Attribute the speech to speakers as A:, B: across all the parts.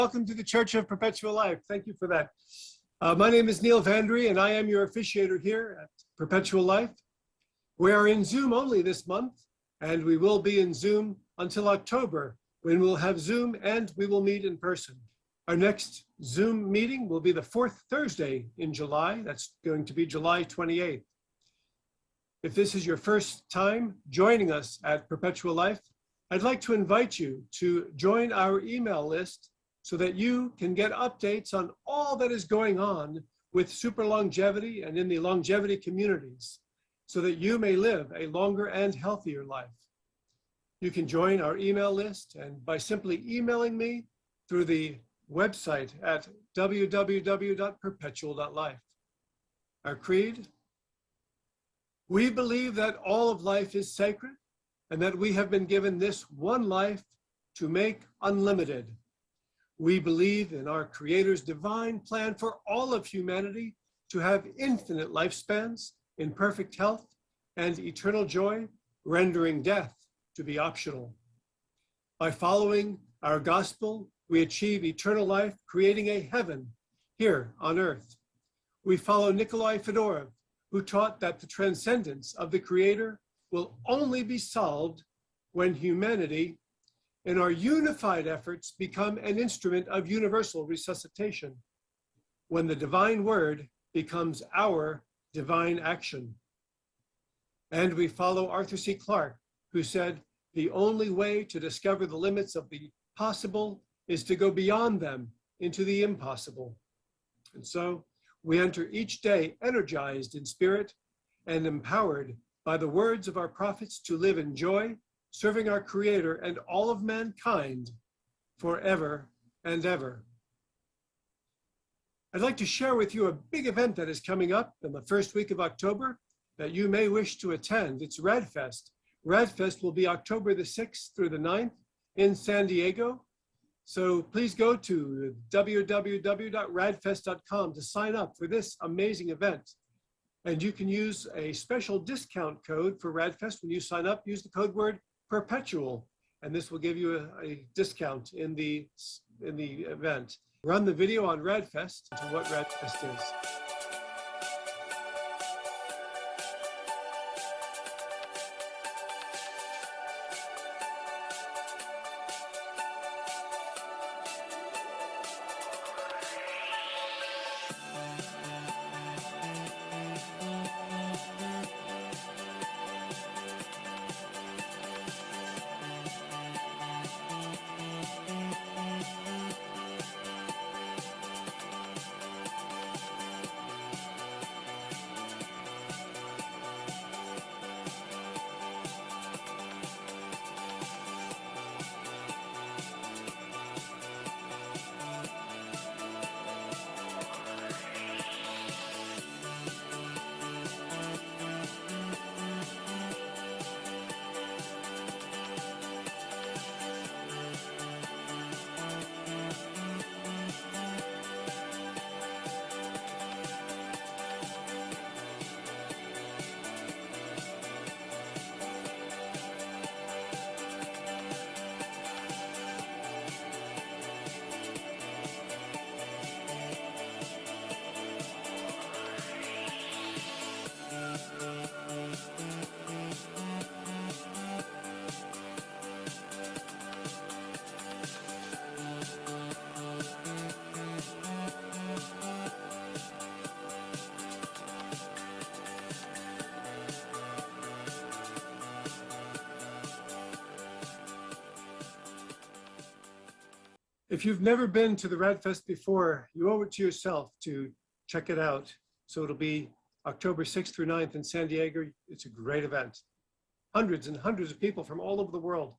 A: Welcome to the Church of Perpetual Life. Thank you for that. My name is Neil Vandry, and I am your officiator here at Perpetual Life. We are in Zoom only this month, and we will be in Zoom until October, when we'll have Zoom and we will meet in person. Our next Zoom meeting will be the fourth Thursday in July. That's going to be July 28th. If this is your first time joining us at Perpetual Life, I'd like to invite you to join our email list so that you can get updates on all that is going on with super longevity and in the longevity communities, so that you may live a longer and healthier life. You can join our email list and by simply emailing me through the website at www.perpetual.life. Our creed: we believe that all of life is sacred and that we have been given this one life to make unlimited. We believe in our Creator's divine plan for all of humanity to have infinite lifespans in perfect health and eternal joy, rendering death to be optional. By following our gospel, we achieve eternal life, creating a heaven here on earth. We follow Nikolai Fyodorov, who taught that the transcendence of the Creator will only be solved when humanity, in our unified efforts, become an instrument of universal resuscitation, when the divine word becomes our divine action. And we follow Arthur C. Clarke, who said, the only way to discover the limits of the possible is to go beyond them into the impossible. And so we enter each day energized in spirit and empowered by the words of our prophets to live in joy, serving our Creator and all of mankind forever and ever. I'd like to share with you a big event that is coming up in the first week of October that you may wish to attend. It's RADFest. RADFest will be October the 6th through the 9th in San Diego. So please go to www.radfest.com to sign up for this amazing event. And you can use a special discount code for RADFest. When you sign up, use the code word Perpetual, and this will give you a discount in the event. Run the video on RADFest to what RADFest is. If you've never been to the RADFest before, you owe it to yourself to check it out. So it'll be October 6th through 9th in San Diego. It's a great event. Hundreds and hundreds of people from all over the world,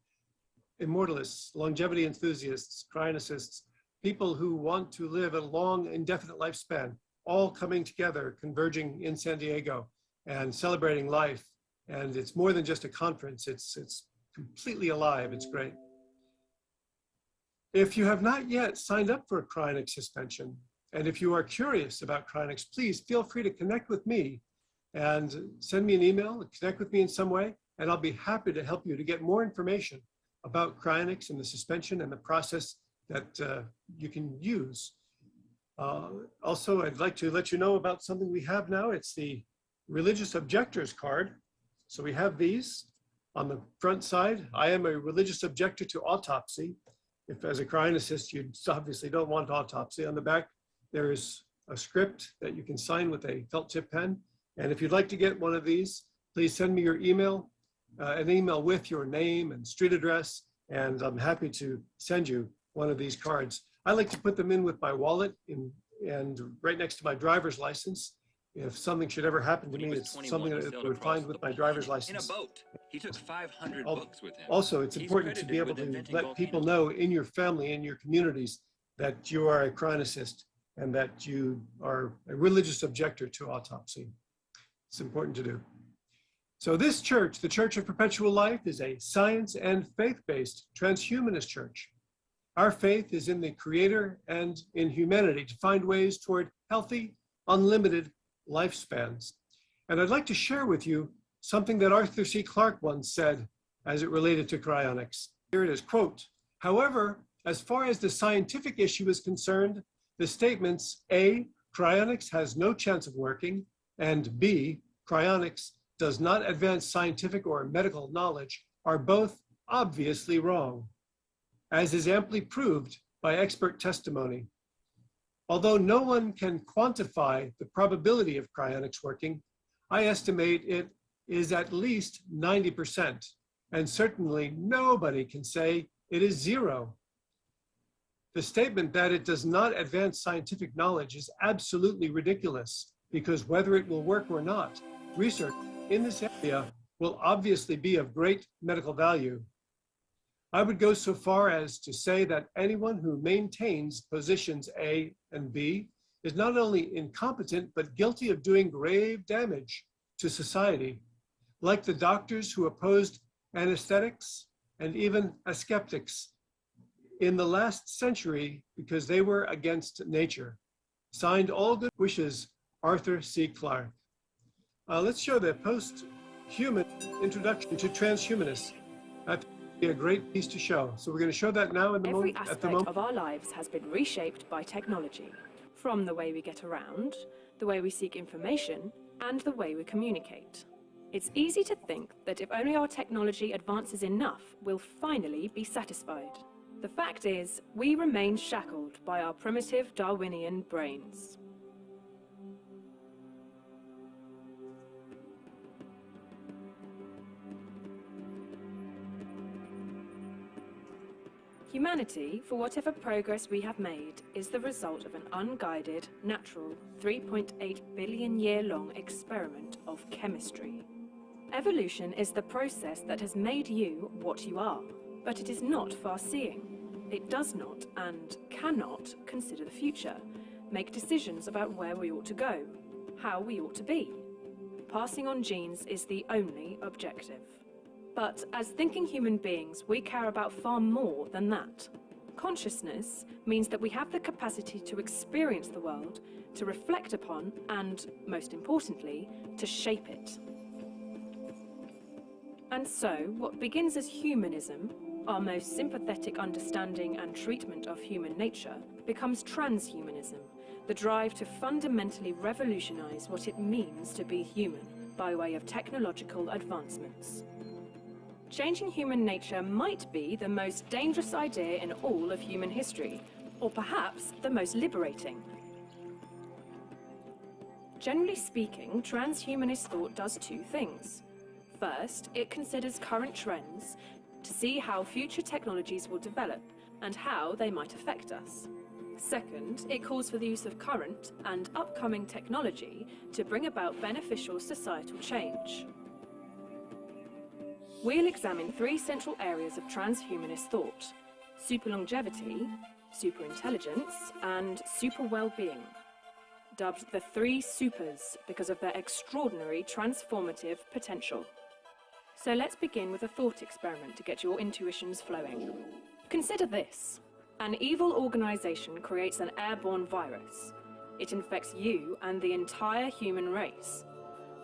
A: immortalists, longevity enthusiasts, cryonicists, people who want to live a long, indefinite lifespan, all coming together, converging in San Diego and celebrating life. And it's more than just a conference. It's completely alive. It's great. If you have not yet signed up for a cryonic suspension, and if you are curious about cryonics, please feel free to connect with me and send me an email, connect with me in some way, and I'll be happy to help you to get more information about cryonics and the suspension and the process that you can use. Also, I'd like to let you know about something we have now. It's the religious objectors card. So we have these on the front side. I am a religious objector to autopsy. If as a cryonicist, you obviously don't want autopsy. On the back, there is a script that you can sign with a felt tip pen. And if you'd like to get one of these, please send me your email, an email with your name and street address, and I'm happy to send you one of these cards. I like to put them in with my wallet and right next to my driver's license. If something should ever happen to me, it's something that I would find with my driver's license.
B: In a boat. He took 500 books with him.
A: Also, it's important to be able to let people know in your family, in your communities, that you are a cryonicist and that you are a religious objector to autopsy. It's important to do. So this church, the Church of Perpetual Life, is a science and faith-based transhumanist church. Our faith is in the Creator and in humanity to find ways toward healthy, unlimited lifespans. And I'd like to share with you something that Arthur C. Clarke once said as it related to cryonics. Here it is, quote, "However, as far as the scientific issue is concerned, the statements A, cryonics has no chance of working, and B, cryonics does not advance scientific or medical knowledge are both obviously wrong, as is amply proved by expert testimony. Although no one can quantify the probability of cryonics working, I estimate it is at least 90%, and certainly nobody can say it is zero. The statement that it does not advance scientific knowledge is absolutely ridiculous, because whether it will work or not, research in this area will obviously be of great medical value. I would go so far as to say that anyone who maintains positions A and B is not only incompetent, but guilty of doing grave damage to society, like the doctors who opposed anesthetics and even skeptics in the last century because they were against nature. Signed, all good wishes, Arthur C. Clarke." Let's show the post-human introduction to transhumanists. That would be a great piece to show. So we're going to show that now in the
C: Every
A: moment.
C: aspect of our lives has been reshaped by technology, from the way we get around, the way we seek information, and the way we communicate. It's easy to think that if only our technology advances enough, we'll finally be satisfied. The fact is, we remain shackled by our primitive Darwinian brains. Humanity, for whatever progress we have made, is the result of an unguided, natural, 3.8 billion year long experiment of chemistry. Evolution is the process that has made you what you are, but it is not far-seeing. It does not and cannot consider the future, make decisions about where we ought to go, how we ought to be. Passing on genes is the only objective. But as thinking human beings, we care about far more than that. Consciousness means that we have the capacity to experience the world, to reflect upon, and, most importantly, to shape it. And so, what begins as humanism, our most sympathetic understanding and treatment of human nature, becomes transhumanism, the drive to fundamentally revolutionize what it means to be human by way of technological advancements. Changing human nature might be the most dangerous idea in all of human history, or perhaps the most liberating. Generally speaking, transhumanist thought does two things. First, it considers current trends to see how future technologies will develop and how they might affect us. Second, it calls for the use of current and upcoming technology to bring about beneficial societal change. We'll examine three central areas of transhumanist thought: superlongevity, superintelligence, and super well-being. Dubbed the three supers because of their extraordinary transformative potential. So let's begin with a thought experiment to get your intuitions flowing. Consider this. An evil organization creates an airborne virus. It infects you and the entire human race.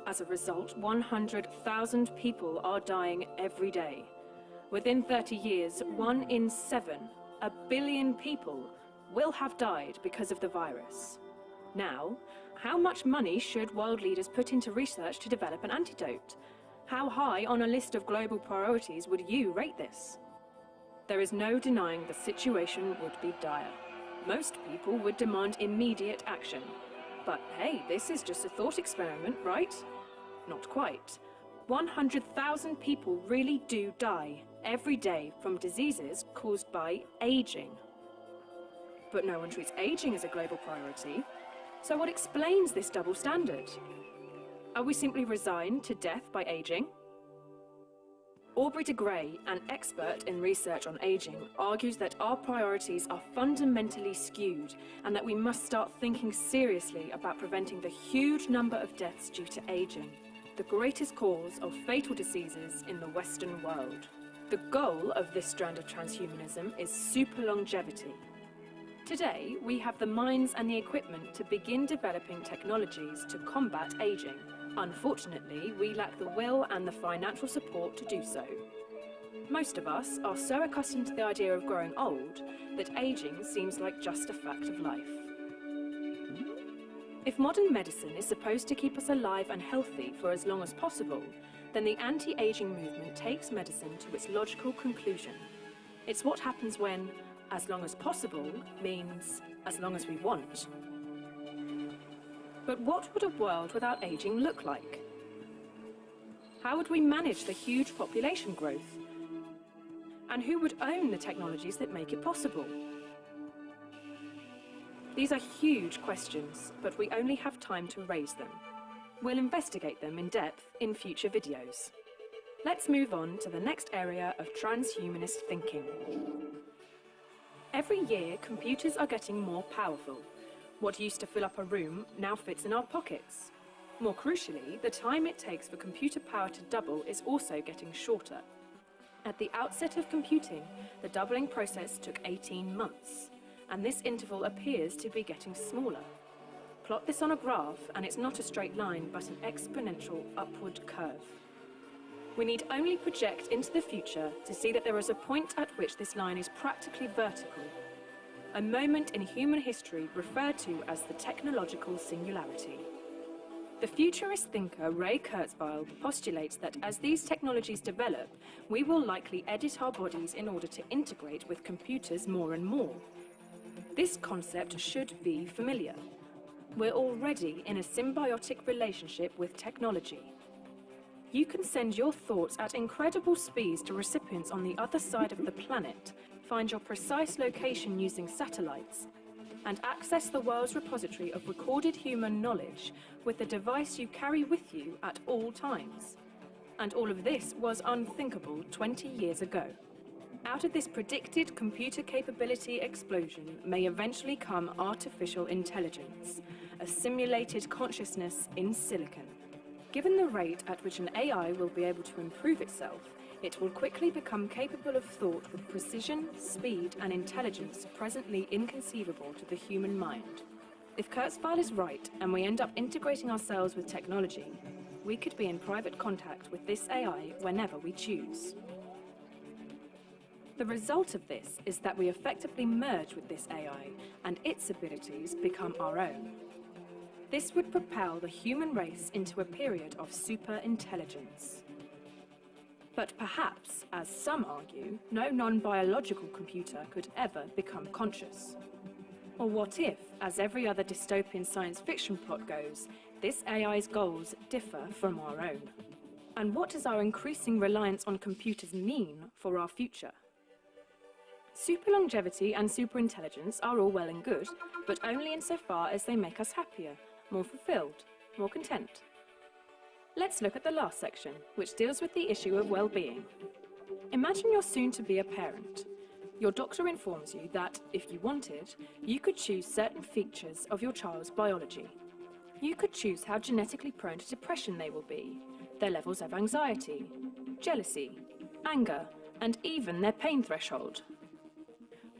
C: As a result, 100,000 people are dying every day. Within 30 years, 1 in 7, 1 billion people will have died because of the virus. Now, how much money should world leaders put into research to develop an antidote? How high on a list of global priorities would you rate this? There is no denying the situation would be dire. Most people would demand immediate action. But hey, this is just a thought experiment, right? Not quite. 100,000 people really do die every day from diseases caused by aging. But no one treats aging as a global priority. So what explains this double standard? Are we simply resigned to death by aging? Aubrey de Grey, an expert in research on aging, argues that our priorities are fundamentally skewed and that we must start thinking seriously about preventing the huge number of deaths due to aging, the greatest cause of fatal diseases in the Western world. The goal of this strand of transhumanism is super longevity. Today, we have the minds and the equipment to begin developing technologies to combat aging. Unfortunately, we lack the will and the financial support to do so. Most of us are so accustomed to the idea of growing old that aging seems like just a fact of life. If modern medicine is supposed to keep us alive and healthy for as long as possible, then the anti-aging movement takes medicine to its logical conclusion. It's what happens when as long as possible means as long as we want. But what would a world without aging look like? How would we manage the huge population growth? And who would own the technologies that make it possible? These are huge questions, but we only have time to raise them. We'll investigate them in depth in future videos. Let's move on to the next area of transhumanist thinking. Every year, computers are getting more powerful. What used to fill up a room now fits in our pockets. More crucially, the time it takes for computer power to double is also getting shorter. At the outset of computing, the doubling process took 18 months, and this interval appears to be getting smaller. Plot this on a graph, and it's not a straight line, but an exponential upward curve. We need only project into the future to see that there is a point at which this line is practically vertical. A moment in human history referred to as the technological singularity. The futurist thinker Ray Kurzweil postulates that as these technologies develop, we will likely edit our bodies in order to integrate with computers more and more. This concept should be familiar. We're already in a symbiotic relationship with technology. You can send your thoughts at incredible speeds to recipients on the other side of the planet, find your precise location using satellites, and access the world's repository of recorded human knowledge with the device you carry with you at all times. And all of this was unthinkable 20 years ago. Out of this predicted computer capability explosion may eventually come artificial intelligence, a simulated consciousness in silicon. Given the rate at which an AI will be able to improve itself, it will quickly become capable of thought with precision, speed, and intelligence presently inconceivable to the human mind. If Kurzweil is right, and we end up integrating ourselves with technology, we could be in private contact with this AI whenever we choose. The result of this is that we effectively merge with this AI, and its abilities become our own. This would propel the human race into a period of super-intelligence. But perhaps, as some argue, no non-biological computer could ever become conscious. Or what if, as every other dystopian science fiction plot goes, this AI's goals differ from our own? And what does our increasing reliance on computers mean for our future? Super longevity and superintelligence are all well and good, but only insofar as they make us happier, more fulfilled, more content. Let's look at the last section, which deals with the issue of well-being. Imagine you're soon to be a parent. Your doctor informs you that, if you wanted, you could choose certain features of your child's biology. You could choose how genetically prone to depression they will be, their levels of anxiety, jealousy, anger, and even their pain threshold.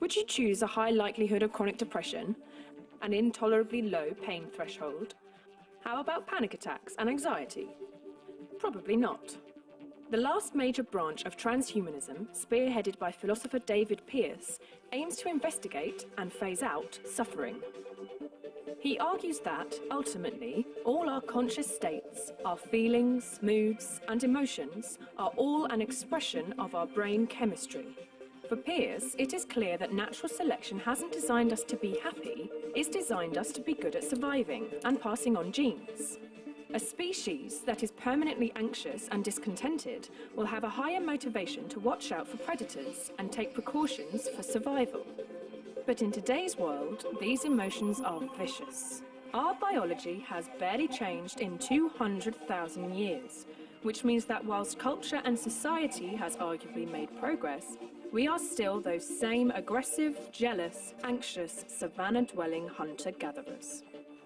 C: Would you choose a high likelihood of chronic depression, an intolerably low pain threshold? How about panic attacks and anxiety? Probably not. The last major branch of transhumanism, spearheaded by philosopher David Pearce, aims to investigate and phase out suffering. He argues that, ultimately, all our conscious states, our feelings, moods, and emotions are all an expression of our brain chemistry. For Pearce, it is clear that natural selection hasn't designed us to be happy, it's designed us to be good at surviving and passing on genes. A species that is permanently anxious and discontented will have a higher motivation to watch out for predators and take precautions for survival. But in today's world, these emotions are vicious. Our biology has barely changed in 200,000 years, which means that whilst culture and society has arguably made progress, we are still those same aggressive, jealous, anxious, savannah-dwelling hunter-gatherers.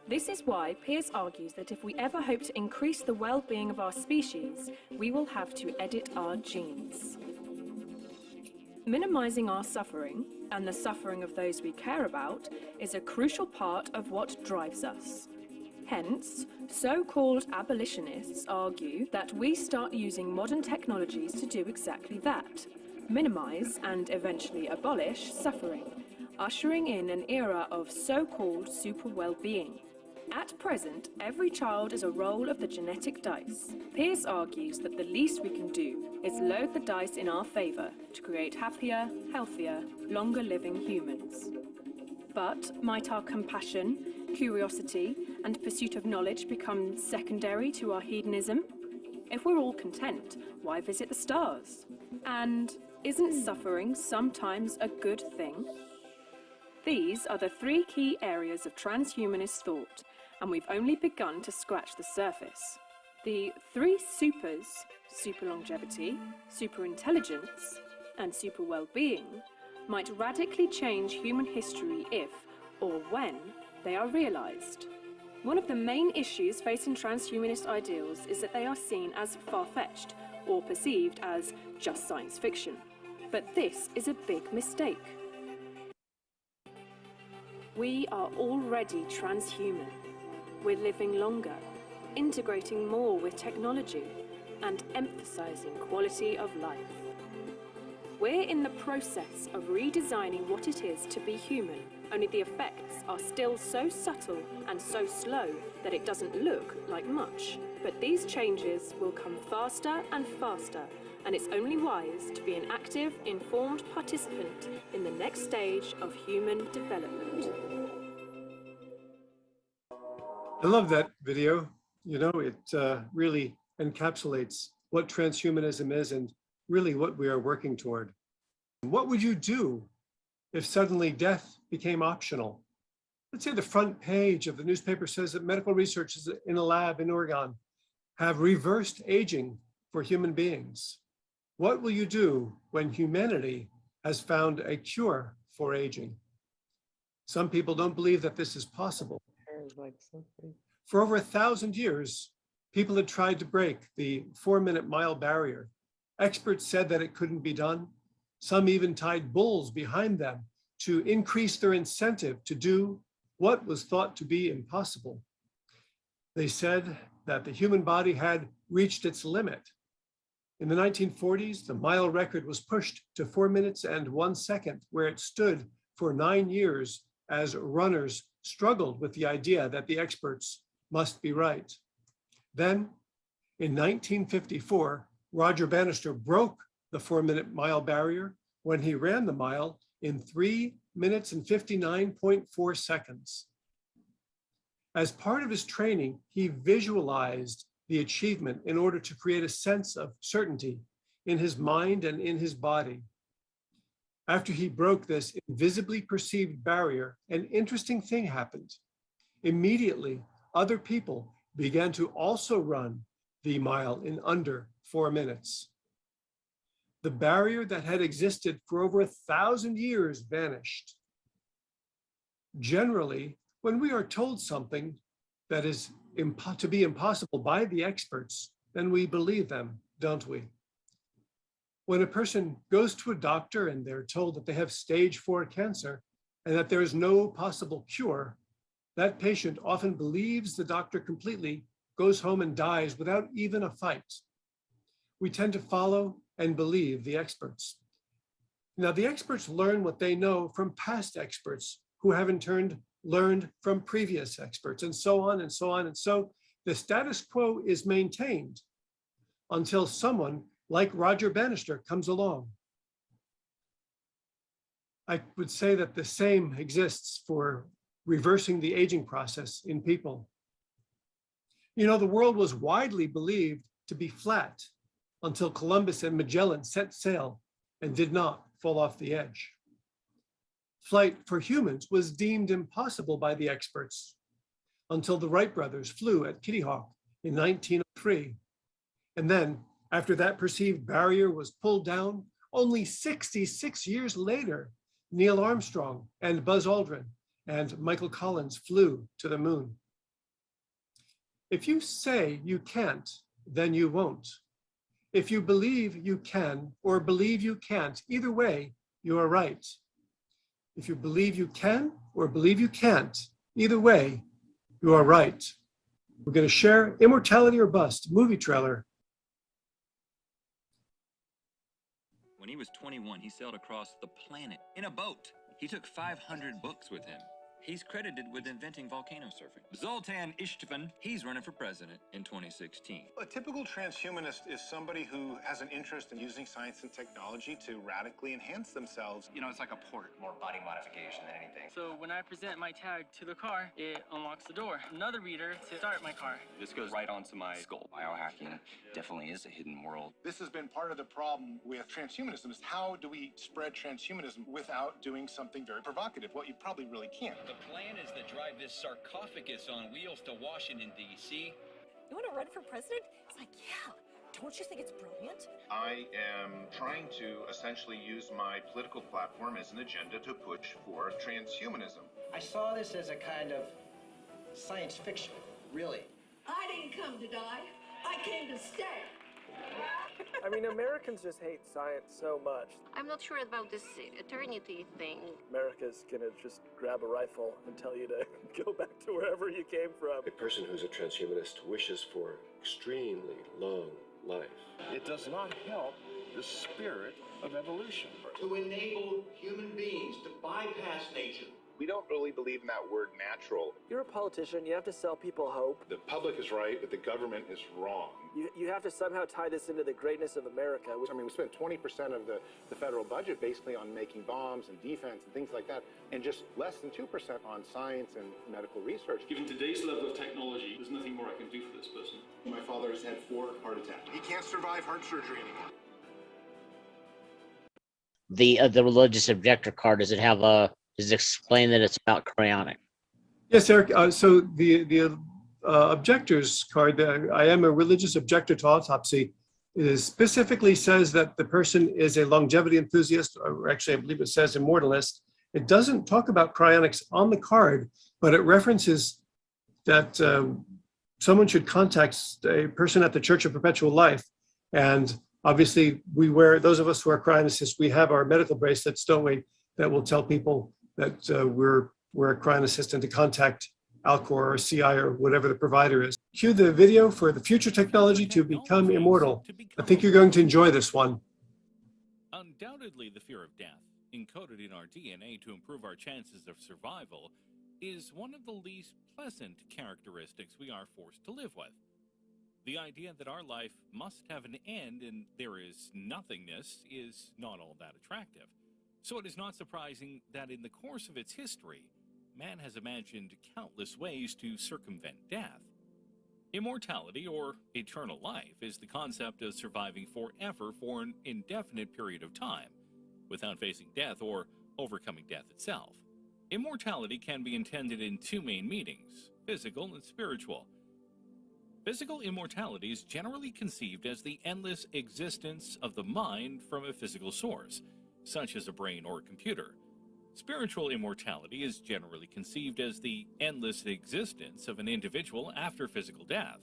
C: This is why Pearce argues that if we ever hope to increase the well-being of our species, we will have to edit our genes. Minimizing our suffering, and the suffering of those we care about, is a crucial part of what drives us. Hence, so-called abolitionists argue that we start using modern technologies to do exactly that: minimize and eventually abolish suffering, ushering in an era of so-called super well-being. At present, every child is a roll of the genetic dice. Pearce argues that the least we can do is load the dice in our favour to create happier, healthier, longer-living humans. But might our compassion, curiosity, and pursuit of knowledge become secondary to our hedonism? If we're all content, why visit the stars? And isn't suffering sometimes a good thing? These are the three key areas of transhumanist thought, and we've only begun to scratch the surface. The three supers, super longevity, super intelligence, and super well-being, might radically change human history if, or when, they are realized. One of the main issues facing transhumanist ideals is that they are seen as far-fetched, or perceived as just science fiction. But this is a big mistake. We are already transhuman. We're living longer, integrating more with technology, and emphasizing quality of life. We're in the process of redesigning what it is to be human, only the effects are still so subtle and so slow that it doesn't look like much. But these changes will come faster and faster, and it's only wise to be an active, informed participant in the next stage of human development.
A: I love that video. You know, it really encapsulates what transhumanism is and really what we are working toward. What would you do if suddenly death became optional? Let's say the front page of the newspaper says that medical researchers in a lab in Oregon have reversed aging for human beings. What will you do when humanity has found a cure for aging? Some people don't believe that this is possible. For over 1,000 years, people had tried to break the 4-minute mile barrier. Experts said that it couldn't be done. Some even tied bulls behind them to increase their incentive to do what was thought to be impossible. They said that the human body had reached its limit. In the 1940s, the mile record was pushed to 4 minutes and 1 second, where it stood for 9 years as runners struggled with the idea that the experts must be right. Then, in 1954, Roger Bannister broke the 4-minute mile barrier when he ran the mile in 3 minutes and 59.4 seconds. As part of his training, he visualized the achievement in order to create a sense of certainty in his mind and in his body. After he broke this invisibly perceived barrier, an interesting thing happened. Immediately, other people began to also run the mile in under 4 minutes. The barrier that had existed for over 1,000 years vanished. Generally, when we are told something that is to be impossible by the experts, then we believe them, don't we? When a person goes to a doctor and they're told that they have stage 4 cancer and that there is no possible cure, that patient often believes the doctor completely, goes home and dies without even a fight. we tend to follow and believe the experts. Now, the experts learn what they know from past experts who have in turn learned from previous experts, and so on and so on. And so the status quo is maintained until someone like Roger Bannister comes along. I would say that the same exists for reversing the aging process in people. You know, the world was widely believed to be flat until Columbus and Magellan set sail and did not fall off the edge. Flight for humans was deemed impossible by the experts until the Wright brothers flew at Kitty Hawk in 1903. And then, after that perceived barrier was pulled down, only 66 years later, Neil Armstrong and Buzz Aldrin and Michael Collins flew to the moon. If you say you can't, then you won't. If you believe you can or believe you can't, either way, you are right. If you believe you can or believe you can't, either way, you are right. We're going to share Immortality or Bust movie trailer.
B: When he was 21, he sailed across the planet in a boat. He took 500 books with him. He's credited with inventing volcano surfing. Zoltan Istvan, he's running for president in 2016.
D: A typical transhumanist is somebody who has an interest in using science and technology to radically enhance themselves.
E: You know, it's like a port, more body modification than anything.
F: So when I present my tag to the car, it unlocks the door. Another reader to start my car.
E: This goes right onto my skull. Biohacking definitely is a hidden world.
D: This has been part of the problem with transhumanism, is how do we spread transhumanism without doing something very provocative? Well, you probably really can't.
G: The plan is to drive this sarcophagus on wheels to Washington, D.C.
H: You want to run for president? It's like, yeah. Don't you think it's brilliant?
I: I am trying to essentially use my political platform as an agenda to push for transhumanism.
J: I saw this as a kind of science fiction, really.
K: I didn't come to die. I came to stay.
L: I mean, Americans just hate science so much.
M: I'm not sure about this eternity thing.
L: America's gonna just grab a rifle and tell you to go back to wherever you came from.
N: A person who's a transhumanist wishes for extremely long life.
O: It does not help the spirit of evolution.
P: To enable human beings to bypass nature.
I: We don't really believe in that word natural.
L: You're a politician, you have to sell people hope.
I: The public is right, but the government is wrong.
L: You have to somehow tie this into the greatness of America.
D: I mean, we spent 20% of the federal budget basically on making bombs and defense and things like that, and just less than 2% on science and medical research.
Q: Given today's level of technology, there's nothing more I can do for this person.
D: My father has had 4 heart attacks. He can't survive heart surgery anymore.
R: The religious objector card, does it explain that it's about cryonic?
A: Yes, Eric. So the objector's card, I am a religious objector to autopsy, it specifically says that the person is a longevity enthusiast, or actually I believe it says immortalist. It doesn't talk about cryonics on the card, but it references that someone should contact a person at the Church of Perpetual Life. And obviously we wear, those of us who are cryonicists, we have our medical bracelets, don't we, that will tell people that we're a cryonicist and to contact Alcor or CI or whatever the provider is. Cue the video for the future technology to become immortal. I think you're going to enjoy this one.
S: Undoubtedly, the fear of death, encoded in our DNA to improve our chances of survival, is one of the least pleasant characteristics we are forced to live with. The idea that our life must have an end and there is nothingness is not all that attractive. So it is not surprising that in the course of its history, man has imagined countless ways to circumvent death. Immortality, or eternal life, is the concept of surviving forever for an indefinite period of time, without facing death or overcoming death itself. Immortality can be intended in 2 main meanings, physical and spiritual. Physical immortality is generally conceived as the endless existence of the mind from a physical source, such as a brain or a computer. Spiritual immortality is generally conceived as the endless existence of an individual after physical death.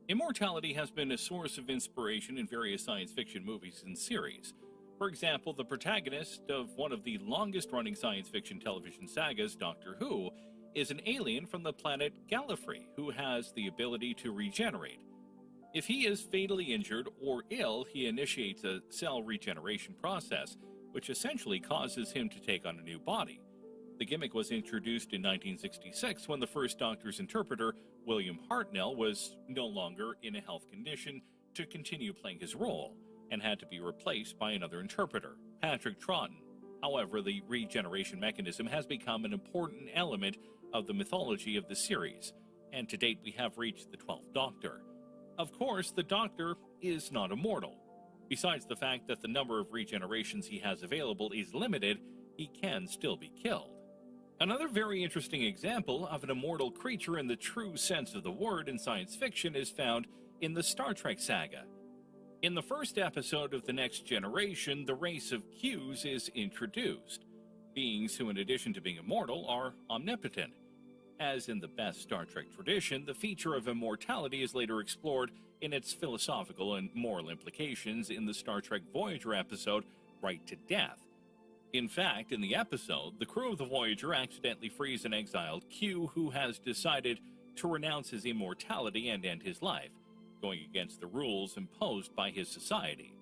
S: Immortality has been a source of inspiration in various science fiction movies and series. For example, the protagonist of one of the longest-running science fiction television sagas, Doctor Who, is an alien from the planet Gallifrey who has the ability to regenerate. If he is fatally injured or ill, he initiates a cell regeneration process, which essentially causes him to take on a new body. The gimmick was introduced in 1966 when the first Doctor's interpreter, William Hartnell, was no longer in a health condition to continue playing his role and had to be replaced by another interpreter, Patrick Troughton. However, the regeneration mechanism has become an important element of the mythology of the series, and to date we have reached the 12th Doctor. Of course, the Doctor is not immortal. Besides the fact that the number of regenerations he has available is limited, he can still be killed. Another very interesting example of an immortal creature in the true sense of the word in science fiction is found in the Star Trek saga. In the first episode of The Next Generation, the race of Qs is introduced, beings who, in addition to being immortal, are omnipotent. As in the best Star Trek tradition, the feature of immortality is later explored in its philosophical and moral implications in the Star Trek Voyager episode, Right to Death. In fact, in the episode, the crew of the Voyager accidentally frees an exiled Q who has decided to renounce his immortality and end his life, going against the rules imposed by his society.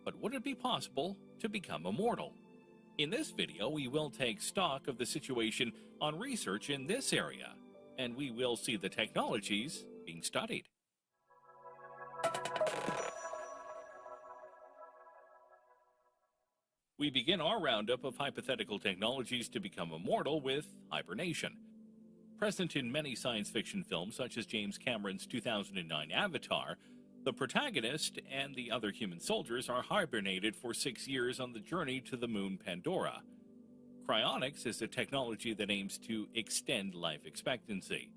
S: But would it be possible to become immortal? In this video, we will take stock of the situation on research in this area, and we will see the technologies being studied. We begin our roundup of hypothetical technologies to become immortal with hibernation. Present in many science fiction films such as James Cameron's 2009 Avatar, the protagonist and the other human soldiers are hibernated for 6 years on the journey to the moon Pandora. Cryonics is a technology that aims to extend life expectancy.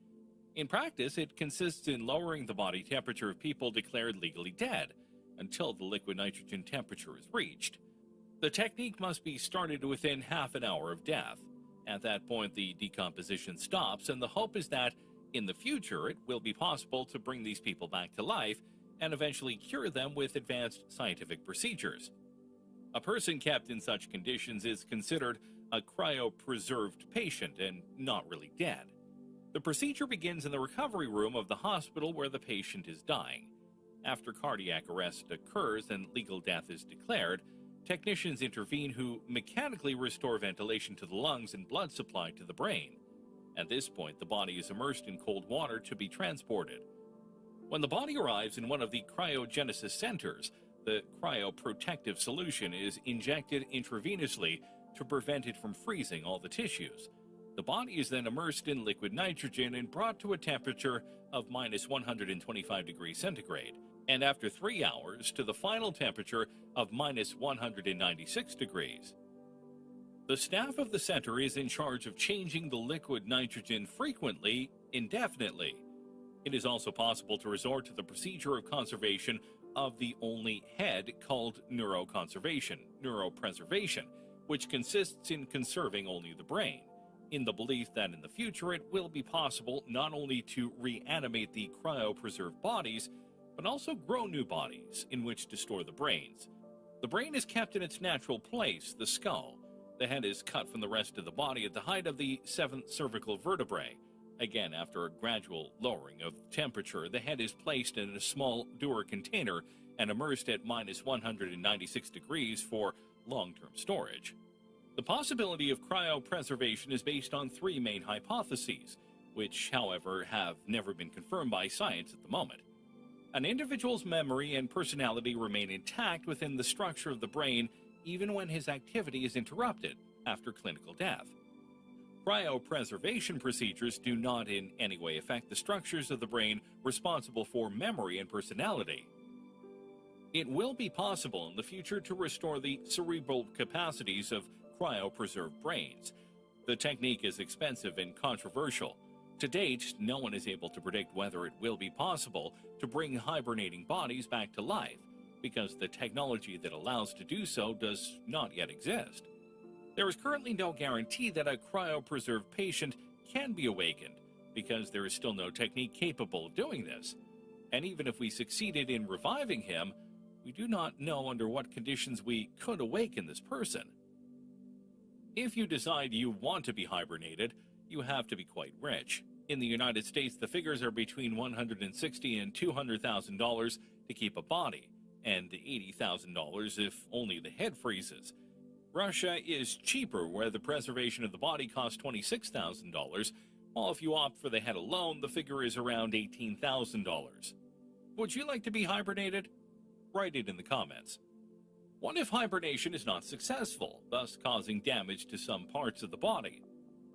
S: In practice, it consists in lowering the body temperature of people declared legally dead until the liquid nitrogen temperature is reached. The technique must be started within half an hour of death. At that point, the decomposition stops, and the hope is that, in the future, it will be possible to bring these people back to life and eventually cure them with advanced scientific procedures. A person kept in such conditions is considered a cryopreserved patient and not really dead. The procedure begins in the recovery room of the hospital where the patient is dying. After cardiac arrest occurs and legal death is declared, technicians intervene who mechanically restore ventilation to the lungs and blood supply to the brain. At this point, the body is immersed in cold water to be transported. When the body arrives in one of the cryogenesis centers, the cryoprotective solution is injected intravenously to prevent it from freezing all the tissues. The body is then immersed in liquid nitrogen and brought to a temperature of minus 125 degrees centigrade, and after 3 hours to the final temperature of minus 196 degrees. The staff of the center is in charge of changing the liquid nitrogen frequently, indefinitely. It is also possible to resort to the procedure of conservation of the only head called neuropreservation, which consists in conserving only the brain, in the belief that in the future it will be possible not only to reanimate the cryopreserved bodies, but also grow new bodies in which to store the brains. The brain is kept in its natural place, the skull. The head is cut from the rest of the body at the height of the 7th cervical vertebrae. Again, after a gradual lowering of temperature, the head is placed in a small Dewar container and immersed at minus 196 degrees for long-term storage. The possibility of cryopreservation is based on 3 main hypotheses, which, however, have never been confirmed by science at the moment. An individual's memory and personality remain intact within the structure of the brain even when his activity is interrupted after clinical death. Cryopreservation procedures do not in any way affect the structures of the brain responsible for memory and personality. It will be possible in the future to restore the cerebral capacities of cryopreserved brains. The technique is expensive and controversial. To date, no one is able to predict whether it will be possible to bring hibernating bodies back to life, because the technology that allows to do so does not yet exist. There is currently no guarantee that a cryopreserved patient can be awakened, because there is still no technique capable of doing this. And even if we succeeded in reviving him, we do not know under what conditions we could awaken this person. If you decide you want to be hibernated, you have to be quite rich. In the United States, the figures are between $160,000 and $200,000 to keep a body, and $80,000 if only the head freezes. Russia is cheaper, where the preservation of the body costs $26,000, while if you opt for the head alone, the figure is around $18,000. Would you like to be hibernated? Write it in the comments. What if hibernation is not successful, thus causing damage to some parts of the body?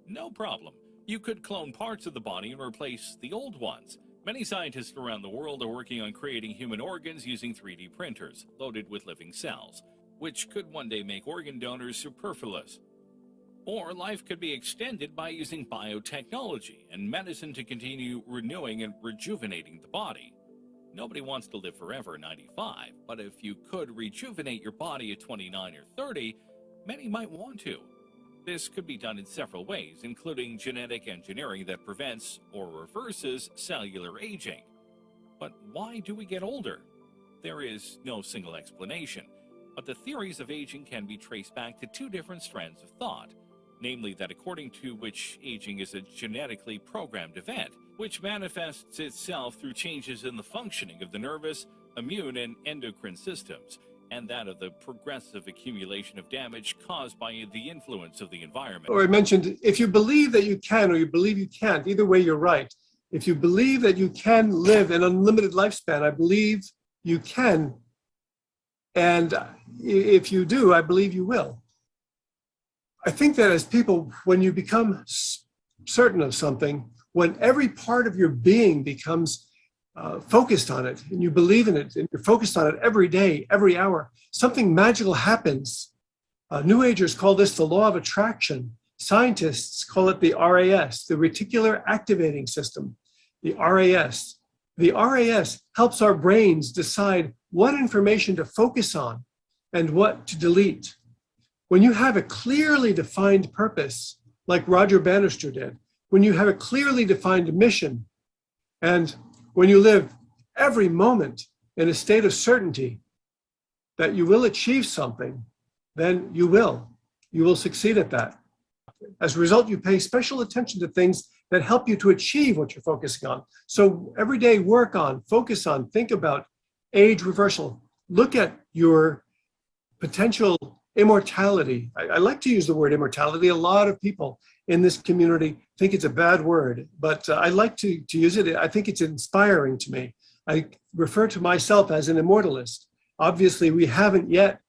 S: No problem. You could clone parts of the body and replace the old ones. Many scientists around the world are working on creating human organs using 3D printers loaded with living cells, which could one day make organ donors superfluous. Or life could be extended by using biotechnology and medicine to continue renewing and rejuvenating the body. Nobody wants to live forever at 95, but if you could rejuvenate your body at 29 or 30, many might want to. This could be done in several ways, including genetic engineering that prevents or reverses cellular aging. But why do we get older? There is no single explanation, but the theories of aging can be traced back to two different strands of thought, namely that according to which aging is a genetically programmed event, which manifests itself through changes in the functioning of the nervous, immune, and endocrine systems, and that of the progressive accumulation of damage caused by the influence of the environment.
A: Or I mentioned, if you believe that you can or you believe you can't, either way you're right. If you believe that you can live an unlimited lifespan, I believe you can. And if you do, I believe you will. I think that as people, when you become certain of something, when every part of your being becomes focused on it, and you believe in it, and you're focused on it every day, every hour, something magical happens. New Agers call this the law of attraction. Scientists call it the RAS, the reticular activating system, the RAS. The RAS helps our brains decide what information to focus on and what to delete. When you have a clearly defined purpose, like Roger Bannister did, when you have a clearly defined mission, and when you live every moment in a state of certainty that you will achieve something, then you will succeed at that. As a result, you pay special attention to things that help you to achieve what you're focusing on. So every day, work on, focus on, think about age reversal. Look at your potential immortality. I like to use the word immortality. A lot of people in this community think it's a bad word, but I like to use it. I think it's inspiring to me. I refer to myself as an immortalist. Obviously, we haven't yet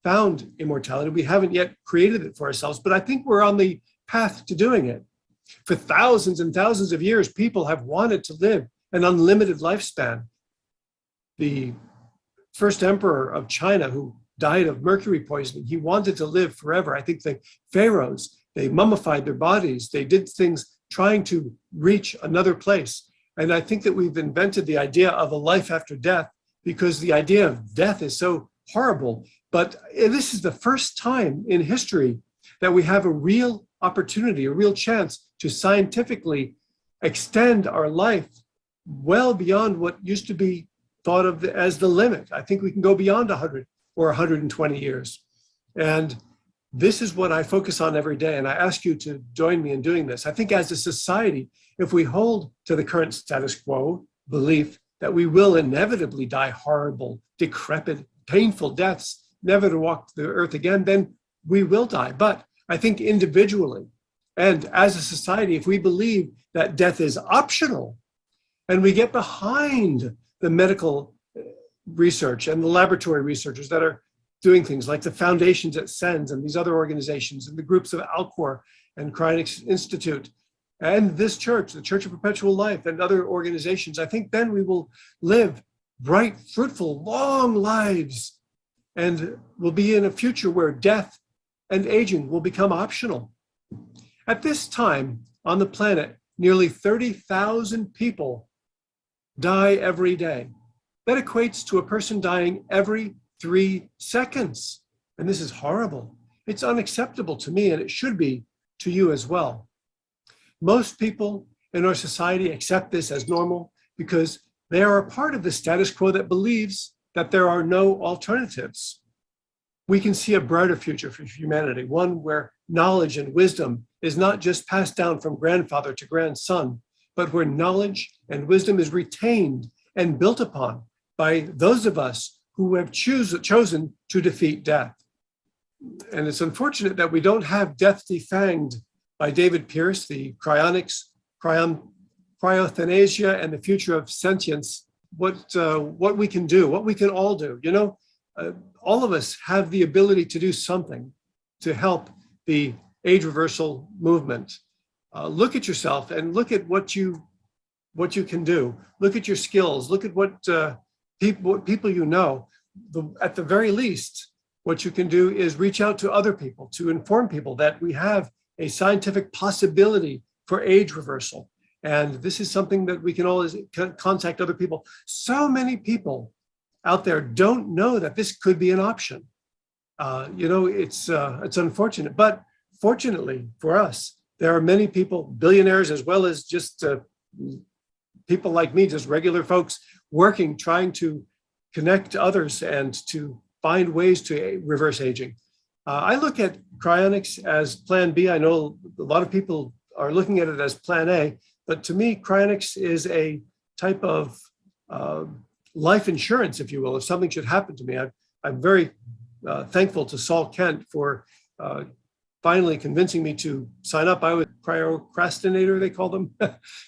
A: found immortality. We haven't yet created it for ourselves, but I think we're on the path to doing it. For thousands and thousands of years, people have wanted to live an unlimited lifespan. The first emperor of China, who died of mercury poisoning, he wanted to live forever. I think the pharaohs, they mummified their bodies. They did things trying to reach another place. And I think that we've invented the idea of a life after death because the idea of death is so horrible. But this is the first time in history that we have a real opportunity, a real chance to scientifically extend our life well beyond what used to be thought of as the limit. I think we can go beyond 100 or 120 years. And this is what I focus on every day. And I ask you to join me in doing this. I think as a society, if we hold to the current status quo belief that we will inevitably die horrible, decrepit, painful deaths, never to walk the earth again, then we will die. But I think individually and as a society, if we believe that death is optional and we get behind the medical research and the laboratory researchers that are doing things like the foundations at SENS and these other organizations and the groups of Alcor and Cryonics Institute and this church, the Church of Perpetual Life and other organizations, I think then we will live bright, fruitful, long lives and will be in a future where death and aging will become optional. At this time on the planet, nearly 30,000 people die every day. That equates to a person dying every 3 seconds. And this is horrible. It's unacceptable to me, and it should be to you as well. Most people in our society accept this as normal because they are a part of the status quo that believes that there are no alternatives. We can see a brighter future for humanity, one where knowledge and wisdom is not just passed down from grandfather to grandson, but where knowledge and wisdom is retained and built upon by those of us who have chosen to defeat death. And it's unfortunate that we don't have Death Defanged by David Pierce, the cryonics, cryothanasia, and the future of sentience, what we can do, what we can all do. You know, all of us have the ability to do something to help the age reversal movement. Look at yourself and look at what you can do. Look at your skills. Look at what people you know. At the very least, what you can do is reach out to other people to inform people that we have a scientific possibility for age reversal. And this is something that we can always contact other people. So many people out there don't know that this could be an option. You know, it's unfortunate, but fortunately for us, there are many people, billionaires, as well as just people like me, just regular folks working, trying to connect others and to find ways to reverse aging. I look at cryonics as plan B. I know a lot of people are looking at it as plan A, but to me, cryonics is a type of life insurance, if you will, if something should happen to me. I'm very thankful to Saul Kent for finally convincing me to sign up. I was a procrastinator, they call them,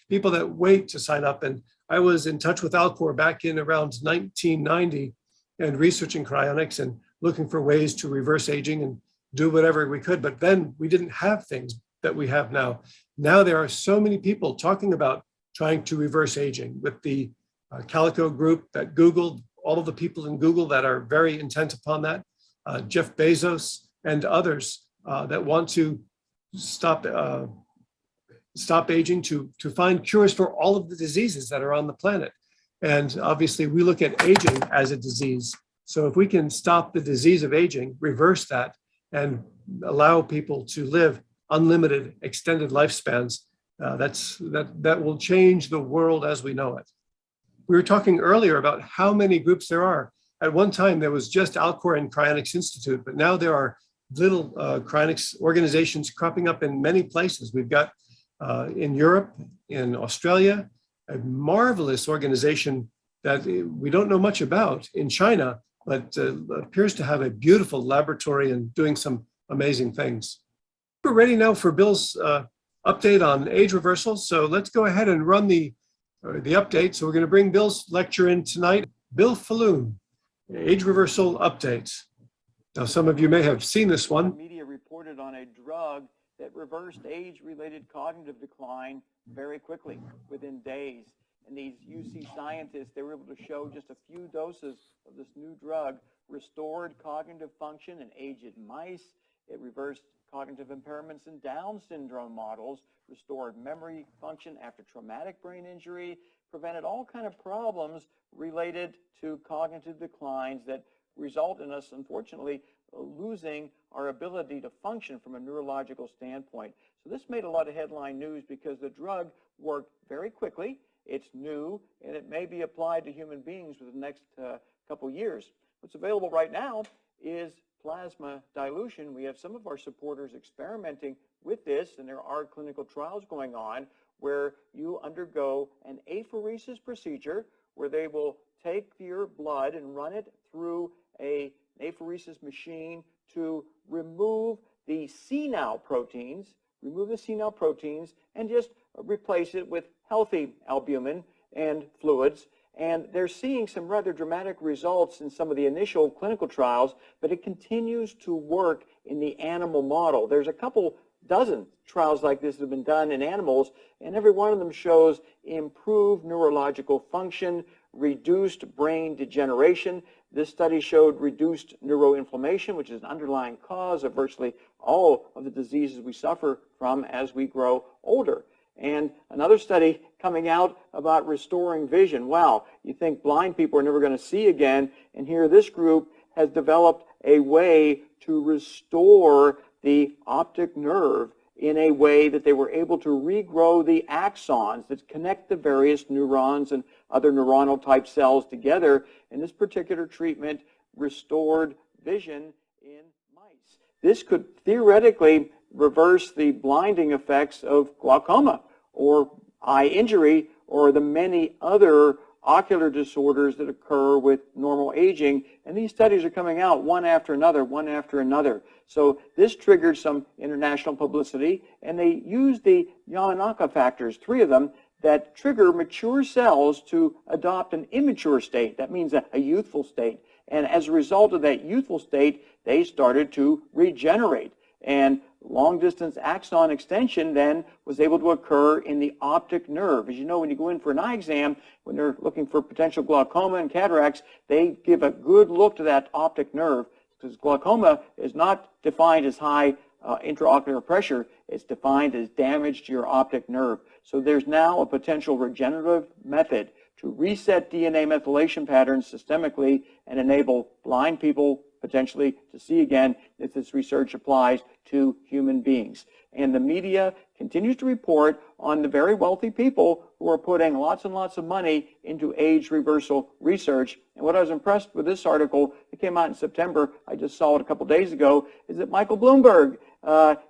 A: people that wait to sign up. And I was in touch with Alcor back in around 1990 and researching cryonics and looking for ways to reverse aging and do whatever we could. But then we didn't have things that we have now. Now there are so many people talking about trying to reverse aging with the Calico group that Googled, all of the people in Google that are very intent upon that, Jeff Bezos and others that want to stop aging, to find cures for all of the diseases that are on the planet. And obviously we look at aging as a disease. So if we can stop the disease of aging, reverse that, and allow people to live unlimited, extended lifespans, that will change the world as we know it. We were talking earlier about how many groups there are. At one time, there was just Alcor and Cryonics Institute, but now there are little cryonics organizations cropping up in many places. We've got in Europe, in Australia, a marvelous organization that we don't know much about in China, but appears to have a beautiful laboratory and doing some amazing things. We're ready now for Bill's update on age reversal. So let's go ahead and run the update. So we're going to bring Bill's lecture in tonight. Bill Faloon, age reversal update. Now, some of you may have seen this one.
T: Media reported on a drug that reversed age-related cognitive decline very quickly, within days. And these UC scientists, they were able to show just a few doses of this new drug restored cognitive function in aged mice. It reversed cognitive impairments in Down syndrome models, restored memory function after traumatic brain injury, prevented all kinds of problems related to cognitive declines that result in us, unfortunately, losing our ability to function from a neurological standpoint. So this made a lot of headline news because the drug worked very quickly. It's new, and it may be applied to human beings within the next couple years. What's available right now is plasma dilution. We have some of our supporters experimenting with this, and there are clinical trials going on where you undergo an apheresis procedure where they will take your blood and run it through an apheresis machine to remove the senile proteins, and just replace it with healthy albumin and fluids. And they're seeing some rather dramatic results in some of the initial clinical trials, but it continues to work in the animal model. There's a couple dozen trials like this that have been done in animals, and every one of them shows improved neurological function, reduced brain degeneration. This study showed reduced neuroinflammation, which is an underlying cause of virtually all of the diseases we suffer from as we grow older. And another study coming out about restoring vision. Wow, you think blind people are never going to see again, and here this group has developed a way to restore the optic nerve in a way that they were able to regrow the axons that connect the various neurons and other neuronal type cells together. And this particular treatment restored vision in mice. This could theoretically reverse the blinding effects of glaucoma or eye injury or the many other ocular disorders that occur with normal aging. And these studies are coming out one after another, one after another. So this triggered some international publicity, and they used the Yamanaka factors, 3 of them, that trigger mature cells to adopt an immature state. That means a youthful state. And as a result of that youthful state, they started to regenerate. And long-distance axon extension then was able to occur in the optic nerve. As you know, when you go in for an eye exam, when they're looking for potential glaucoma and cataracts, they give a good look to that optic nerve, because glaucoma is not defined as high intraocular pressure. It's defined as damage to your optic nerve. So there's now a potential regenerative method to reset DNA methylation patterns systemically and enable blind people potentially to see again if this research applies to human beings. And the media continues to report on the very wealthy people who are putting lots and lots of money into age reversal research. And what I was impressed with this article, it came out in September, I just saw it a couple days ago, is that Michael Bloomberg,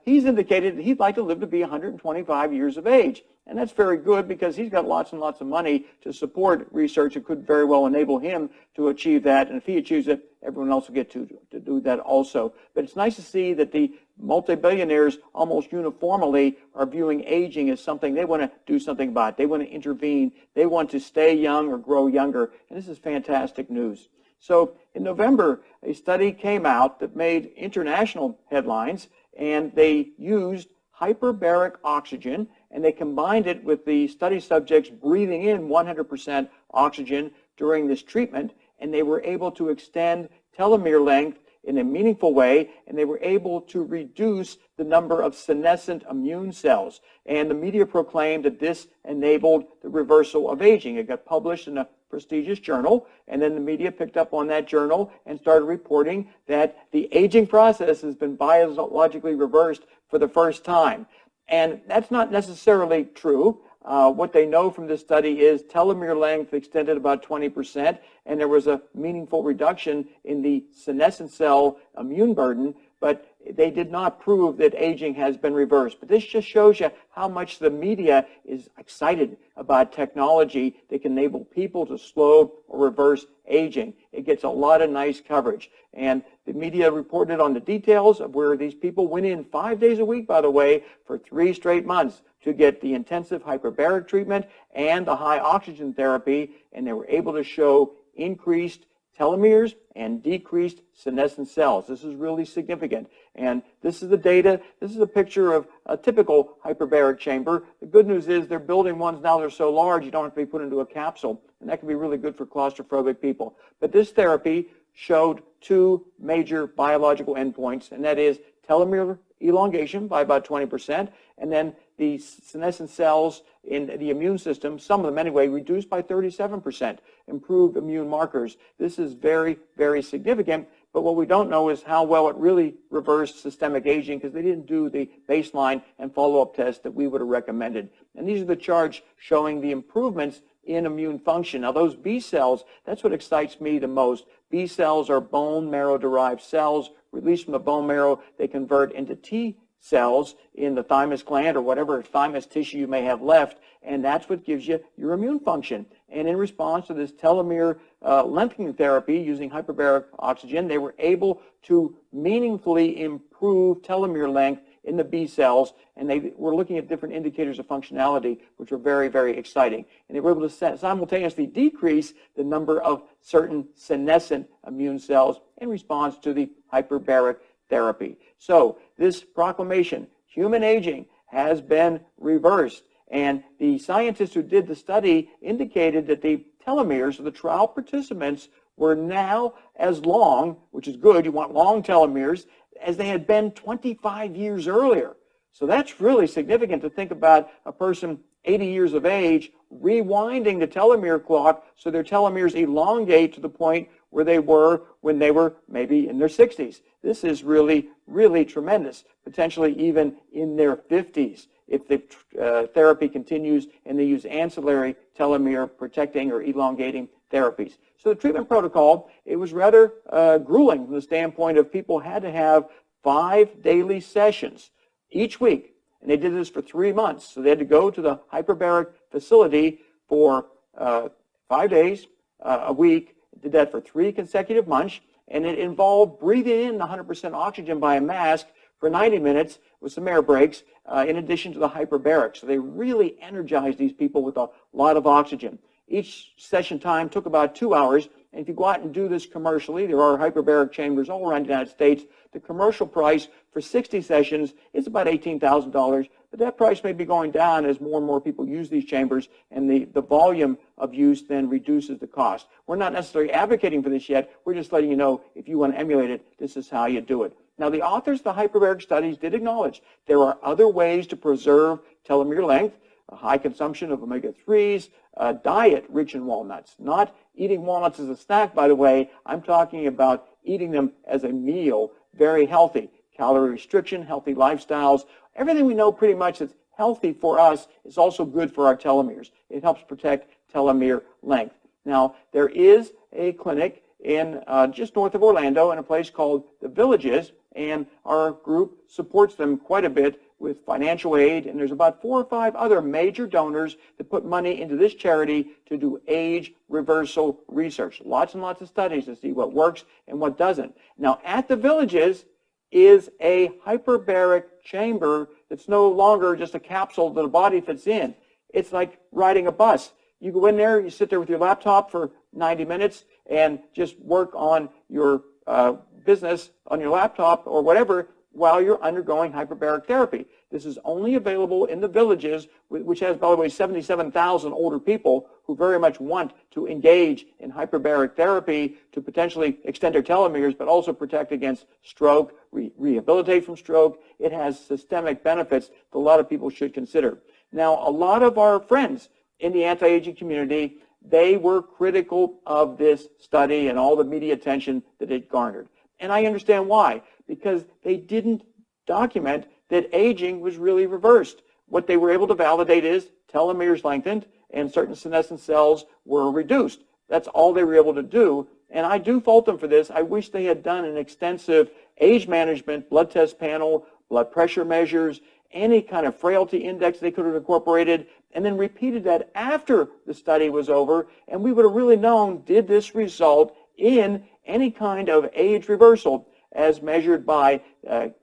T: he's indicated that he'd like to live to be 125 years of age. And that's very good because he's got lots and lots of money to support research that could very well enable him to achieve that. And if he achieves it, everyone else will get to do that also. But it's nice to see that the multi-billionaires almost uniformly are viewing aging as something they want to do something about. They want to intervene. They want to stay young or grow younger. And this is fantastic news. So in November, a study came out that made international headlines, and they used hyperbaric oxygen, and they combined it with the study subjects breathing in 100% oxygen during this treatment, and they were able to extend telomere length in a meaningful way, and they were able to reduce the number of senescent immune cells. And the media proclaimed that this enabled the reversal of aging. It got published in a prestigious journal, and then the media picked up on that journal and started reporting that the aging process has been biologically reversed for the first time. And that's not necessarily true. What they know from this study is telomere length extended about 20%, and there was a meaningful reduction in the senescent cell immune burden, but they did not prove that aging has been reversed. But this just shows you how much the media is excited about technology that can enable people to slow or reverse aging. It gets a lot of nice coverage. And the media reported on the details of where these people went in 5 days a week, by the way, for 3 straight months to get the intensive hyperbaric treatment and the high oxygen therapy, and they were able to show increased telomeres and decreased senescent cells. This is really significant. And this is the data. This is a picture of a typical hyperbaric chamber. The good news is they're building ones now that are so large you don't have to be put into a capsule. And that can be really good for claustrophobic people. But this therapy showed 2 major biological endpoints, and that is telomere elongation by about 20%, and then the senescent cells in the immune system, some of them anyway, reduced by 37%, improved immune markers. This is very, very significant, but what we don't know is how well it really reversed systemic aging, because they didn't do the baseline and follow-up test that we would have recommended. And these are the charts showing the improvements in immune function. Now those B cells, that's what excites me the most. B cells are bone marrow-derived cells released from the bone marrow. They convert into T cells in the thymus gland or whatever thymus tissue you may have left, and that's what gives you your immune function. And in response to this telomere lengthening therapy using hyperbaric oxygen, they were able to meaningfully improve telomere length in the B cells, and they were looking at different indicators of functionality, which were very, very exciting. And they were able to simultaneously decrease the number of certain senescent immune cells in response to the hyperbaric therapy. So this proclamation, human aging, has been reversed. And the scientists who did the study indicated that the telomeres of the trial participants were now as long, which is good, you want long telomeres, as they had been 25 years earlier. So that's really significant to think about a person 80 years of age rewinding the telomere clock so their telomeres elongate to the point where they were when they were maybe in their 60s. This is really, really tremendous, potentially even in their 50s if the therapy continues and they use ancillary telomere protecting or elongating therapies. So the treatment protocol, it was rather grueling from the standpoint of people had to have 5 daily sessions each week And they did this for 3 months. So they had to go to the hyperbaric facility for 5 days a week, did that for 3 consecutive months, and it involved breathing in 100% oxygen by a mask for 90 minutes with some air breaks, in addition to the hyperbaric. So they really energized these people with a lot of oxygen. Each session time took about 2 hours, and if you go out and do this commercially, there are hyperbaric chambers all around the United States. The commercial price for 60 sessions is about $18,000, but that price may be going down as more and more people use these chambers, and the volume of use then reduces the cost. We're not necessarily advocating for this yet. We're just letting you know, if you want to emulate it, this is how you do it. Now, the authors of the hyperbaric studies did acknowledge there are other ways to preserve telomere length, a high consumption of omega-3s, a diet rich in walnuts. Not eating walnuts as a snack, by the way. I'm talking about eating them as a meal, very healthy. Calorie restriction, healthy lifestyles. Everything we know pretty much that's healthy for us is also good for our telomeres. It helps protect telomere length. Now, there is a clinic in just north of Orlando in a place called The Villages, and our group supports them quite a bit with financial aid, and there's about 4 or 5 other major donors that put money into this charity to do age reversal research. Lots and lots of studies to see what works and what doesn't. Now, at The Villages is a hyperbaric chamber that's no longer just a capsule that a body fits in. It's like riding a bus. You go in there, you sit there with your laptop for 90 minutes and just work on your business on your laptop or whatever while you're undergoing hyperbaric therapy. This is only available in The Villages, which has, by the way, 77,000 older people who very much want to engage in hyperbaric therapy to potentially extend their telomeres, but also protect against stroke, rehabilitate from stroke. It has systemic benefits that a lot of people should consider. Now, a lot of our friends in the anti-aging community, they were critical of this study and all the media attention that it garnered. And I understand why, because they didn't document that aging was really reversed. What they were able to validate is telomeres lengthened and certain senescent cells were reduced. That's all they were able to do. And I do fault them for this. I wish they had done an extensive age management blood test panel, blood pressure measures, any kind of frailty index they could have incorporated, and then repeated that after the study was over, and we would have really known, did this result in any kind of age reversal as measured by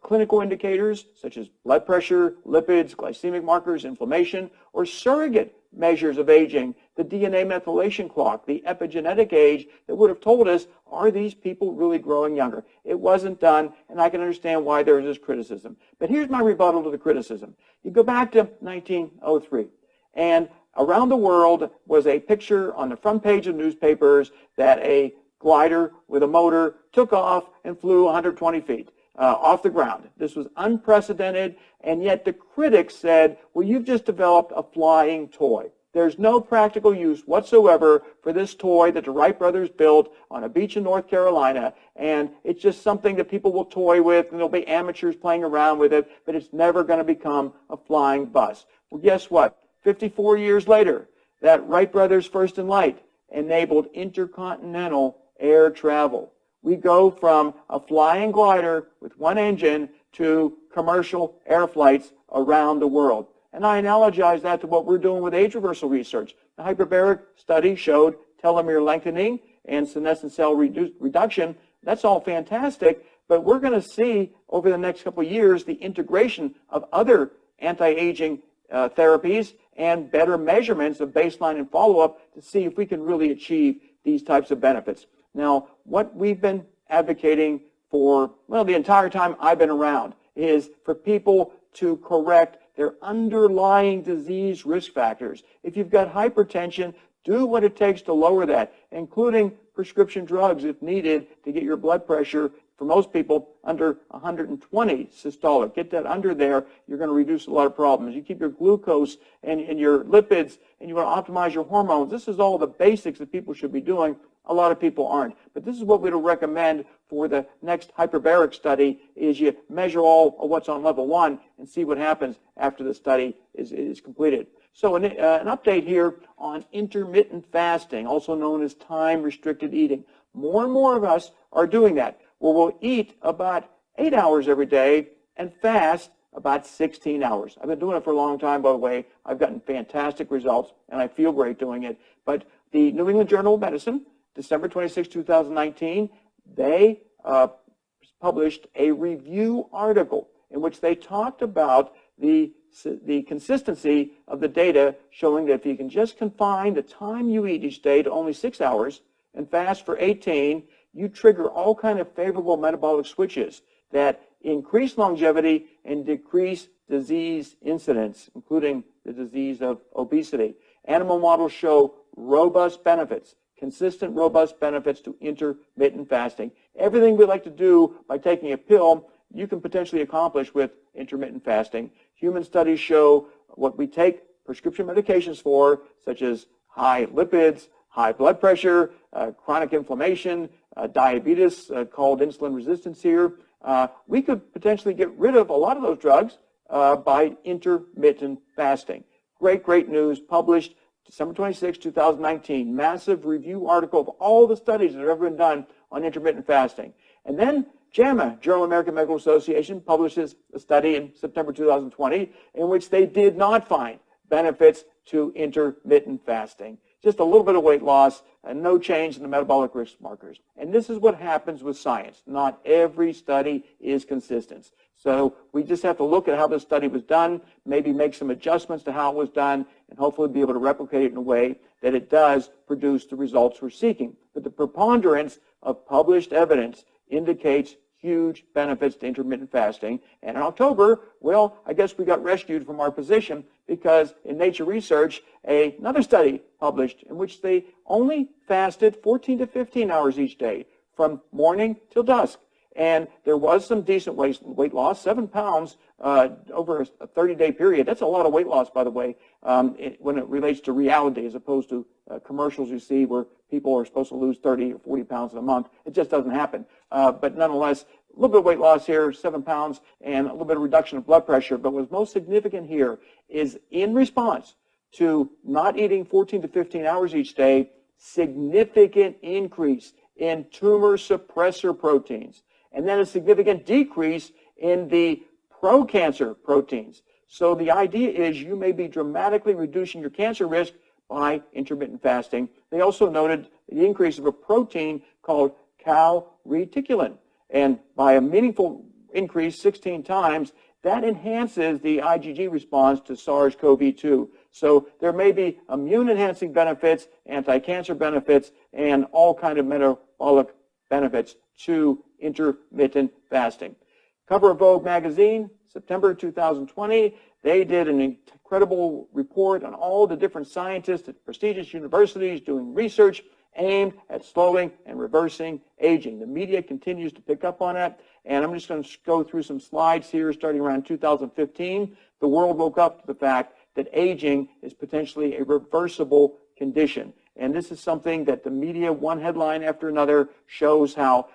T: clinical indicators such as blood pressure, lipids, glycemic markers, inflammation, or surrogate measures of aging, the DNA methylation clock, the epigenetic age that would have told us, are these people really growing younger? It wasn't done, and I can understand why there is this criticism. But here's my rebuttal to the criticism. You go back to 1903, and around the world was a picture on the front page of newspapers that a glider with a motor took off and flew 120 feet off the ground. This was unprecedented, and yet the critics said, well, you've just developed a flying toy. There's no practical use whatsoever for this toy that the Wright brothers built on a beach in North Carolina, and it's just something that people will toy with, and there'll be amateurs playing around with it, but it's never going to become a flying bus. Well, guess what? 54 years later, that Wright brothers First in Light enabled intercontinental air travel. We go from a flying glider with one engine to commercial air flights around the world. And I analogize that to what we're doing with age reversal research. The hyperbaric study showed telomere lengthening and senescent cell reduction. That's all fantastic, but we're going to see over the next couple of years the integration of other anti-aging therapies and better measurements of baseline and follow-up to see if we can really achieve these types of benefits. Now, what we've been advocating for, well, the entire time I've been around is for people to correct their underlying disease risk factors. If you've got hypertension, do what it takes to lower that, including prescription drugs if needed to get your blood pressure, for most people, under 120 systolic. Get that under there, you're going to reduce a lot of problems. You keep your glucose and your lipids, and you want to optimize your hormones. This is all the basics that people should be doing. A lot of people aren't. But this is what we'd recommend for the next hyperbaric study, is you measure all of what's on level 1 and see what happens after the study is completed. So an update here on intermittent fasting, also known as time-restricted eating. More and more of us are doing that, where we'll eat about 8 hours every day and fast about 16 hours. I've been doing it for a long time, by the way. I've gotten fantastic results, and I feel great doing it. But the New England Journal of Medicine, December 26, 2019, they published a review article in which they talked about the consistency of the data, showing that if you can just confine the time you eat each day to only 6 hours and fast for 18, you trigger all kind of favorable metabolic switches that increase longevity and decrease disease incidence, including the disease of obesity. Animal models show robust benefits, consistent, robust benefits to intermittent fasting. Everything we like to do by taking a pill, you can potentially accomplish with intermittent fasting. Human studies show what we take prescription medications for, such as high lipids, high blood pressure, chronic inflammation, diabetes, called insulin resistance here. We could potentially get rid of a lot of those drugs by intermittent fasting. Great news, published December 26, 2019, massive review article of all the studies that have ever been done on intermittent fasting. And then JAMA, Journal of American Medical Association, publishes a study in September 2020 in which they did not find benefits to intermittent fasting. Just a little bit of weight loss and no change in the metabolic risk markers. And this is what happens with science. Not every study is consistent. So we just have to look at how this study was done, maybe make some adjustments to how it was done, and hopefully be able to replicate it in a way that it does produce the results we're seeking. But the preponderance of published evidence indicates huge benefits to intermittent fasting. And in October, well, I guess we got rescued from our position because in Nature Research, another study published in which they only fasted 14 to 15 hours each day from morning till dusk. And there was some decent weight loss, 7 pounds over a 30-day period. That's a lot of weight loss, by the way, when it relates to reality as opposed to commercials you see where people are supposed to lose 30 or 40 pounds in a month. It just doesn't happen. But nonetheless, a little bit of weight loss here, 7 pounds, and a little bit of reduction of blood pressure. But what's most significant here is in response to not eating 14 to 15 hours each day, significant increase in tumor suppressor proteins, and then a significant decrease in the pro-cancer proteins. So the idea is you may be dramatically reducing your cancer risk by intermittent fasting. They also noted the increase of a protein called calreticulin. And by a meaningful increase 16 times, that enhances the IgG response to SARS-CoV-2. So there may be immune-enhancing benefits, anti-cancer benefits, and all kind of metabolic benefits to intermittent fasting. Cover of Vogue magazine, September 2020, they did an incredible report on all the different scientists at prestigious universities doing research aimed at slowing and reversing aging. The media continues to pick up on it, and I'm just going to go through some slides here starting around 2015. The world woke up to the fact that aging is potentially a reversible condition. And this is something that the media, one headline after another, shows how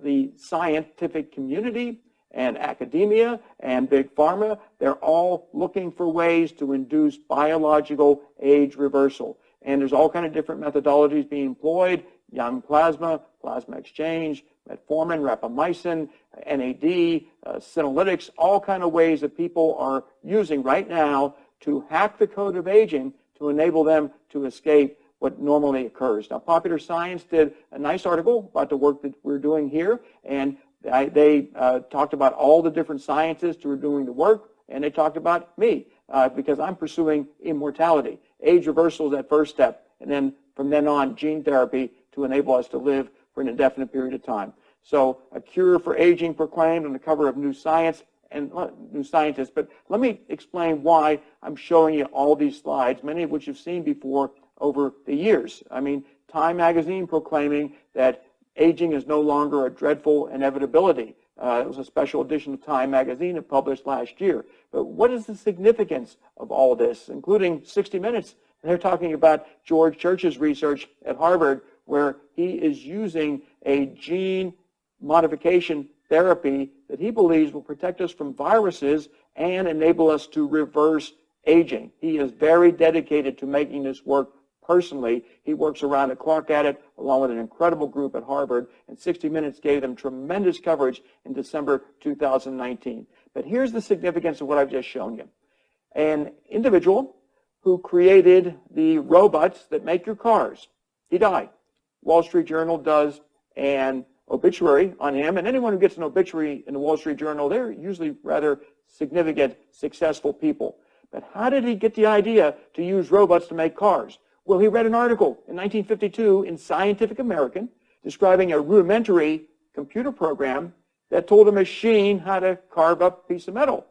T: the scientific community and academia and big pharma, they're all looking for ways to induce biological age reversal. And there's all kind of different methodologies being employed: young plasma, plasma exchange, metformin, rapamycin, NAD, senolytics, all kind of ways that people are using right now to hack the code of aging to enable them to escape what normally occurs. Now, Popular Science did a nice article about the work that we're doing here, and they talked about all the different scientists who are doing the work, and they talked about me because I'm pursuing immortality. Age reversal is that first step, and then from then on, gene therapy to enable us to live for an indefinite period of time. So a cure for aging proclaimed on the cover of New Science and New Scientist. But let me explain why I'm showing you all these slides, many of which you've seen before over the years. I mean, Time magazine proclaiming that aging is no longer a dreadful inevitability. It was a special edition of Time magazine that published last year. But what is the significance of all this, including 60 Minutes? They're talking about George Church's research at Harvard, where he is using a gene modification therapy that he believes will protect us from viruses and enable us to reverse aging. He is very dedicated to making this work personally. He works around the clock at it, along with an incredible group at Harvard, and 60 Minutes gave them tremendous coverage in December 2019. But here's the significance of what I've just shown you. An individual who created the robots that make your cars, he died. Wall Street Journal does an obituary on him, and anyone who gets an obituary in the Wall Street Journal, they're usually rather significant, successful people. But how did he get the idea to use robots to make cars? Well, he read an article in 1952 in Scientific American describing a rudimentary computer program that told a machine how to carve up a piece of metal.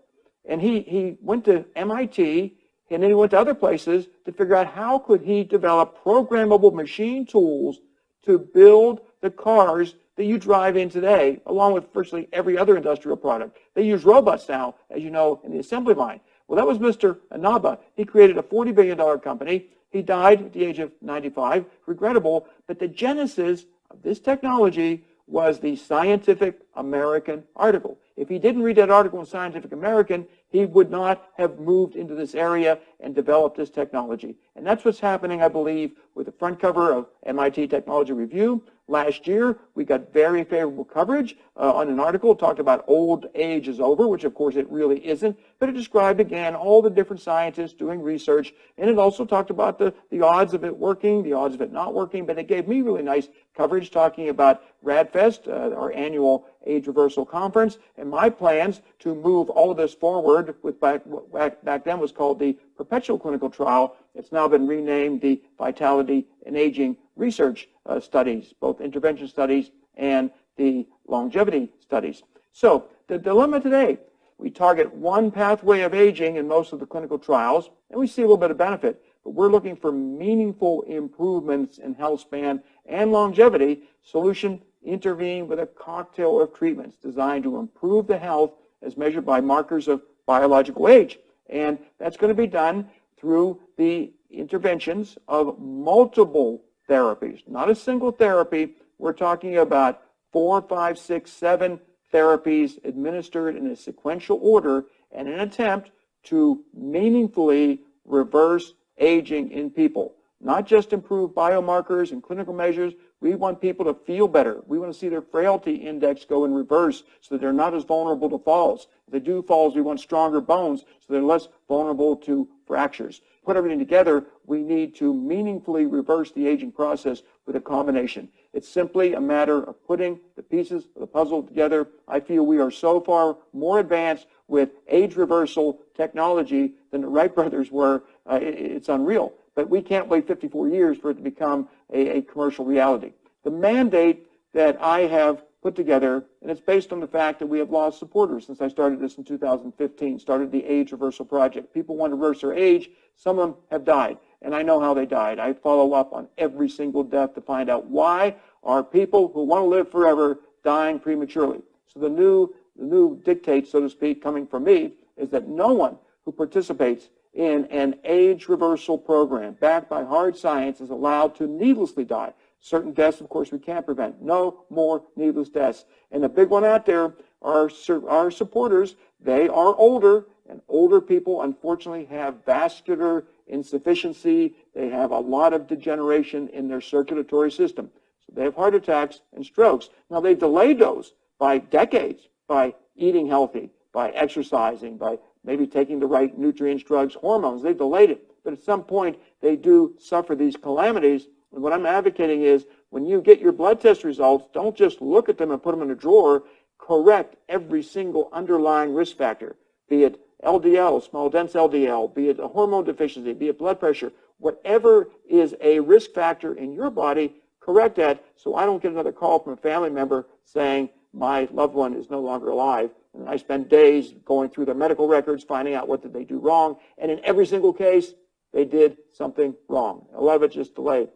T: And he went to MIT, and then he went to other places to figure out how could he develop programmable machine tools to build the cars that you drive in today, along with virtually every other industrial product. They use robots now, as you know, in the assembly line. Well, that was Mr. Inaba. He created a $40 billion company. He died at the age of 95, regrettable, but the genesis of this technology was the Scientific American article. If he didn't read that article in Scientific American, he would not have moved into this area and developed this technology. And that's what's happening, I believe, with the front cover of MIT Technology Review. Last year, we got very favorable coverage on an article. It talked about old age is over, which of course it really isn't, but it described again all the different scientists doing research, and it also talked about the odds of it working, the odds of it not working, but it gave me really nice coverage talking about RADFest, our annual age reversal conference, and my plans to move all of this forward with back then was called the Perpetual clinical trial. It's now been renamed the Vitality and Aging Research Studies, both intervention studies and the longevity studies. So the dilemma today, we target one pathway of aging in most of the clinical trials, and we see a little bit of benefit, but we're looking for meaningful improvements in health span and longevity. Solution, intervene with a cocktail of treatments designed to improve the health as measured by markers of biological age. And that's going to be done through the interventions of multiple therapies, not a single therapy. We're talking about 4, 5, 6, 7 therapies administered in a sequential order in an attempt to meaningfully reverse aging in people. Not just improve biomarkers and clinical measures. We want people to feel better. We want to see their frailty index go in reverse so that they're not as vulnerable to falls. If they do falls, we want stronger bones so they're less vulnerable to fractures. Put everything together, we need to meaningfully reverse the aging process with a combination. It's simply a matter of putting the pieces of the puzzle together. I feel we are so far more advanced with age reversal technology than the Wright brothers were. It's unreal. But we can't wait 54 years for it to become a commercial reality. The mandate that I have put together, and it's based on the fact that we have lost supporters since I started this in 2015, started the Age Reversal Project. People want to reverse their age. Some of them have died, and I know how they died. I follow up on every single death to find out why are people who want to live forever dying prematurely. So the new dictate, so to speak, coming from me is that no one who participates in an age reversal program backed by hard science is allowed to needlessly die. Certain deaths, of course, we can't prevent. No more needless deaths. And the big one out there are our supporters. They are older, and older people, unfortunately, have vascular insufficiency. They have a lot of degeneration in their circulatory system. So they have heart attacks and strokes. Now, they delayed those by decades by eating healthy, by exercising, by maybe taking the right nutrients, drugs, hormones. They delayed it. But at some point, they do suffer these calamities. And what I'm advocating is when you get your blood test results, don't just look at them and put them in a drawer. Correct every single underlying risk factor, be it LDL, small dense LDL, be it a hormone deficiency, be it blood pressure. Whatever is a risk factor in your body, correct that so I don't get another call from a family member saying my loved one is no longer alive. And I spend days going through their medical records, finding out what did they do wrong. And in every single case, they did something wrong. A lot of it just delayed.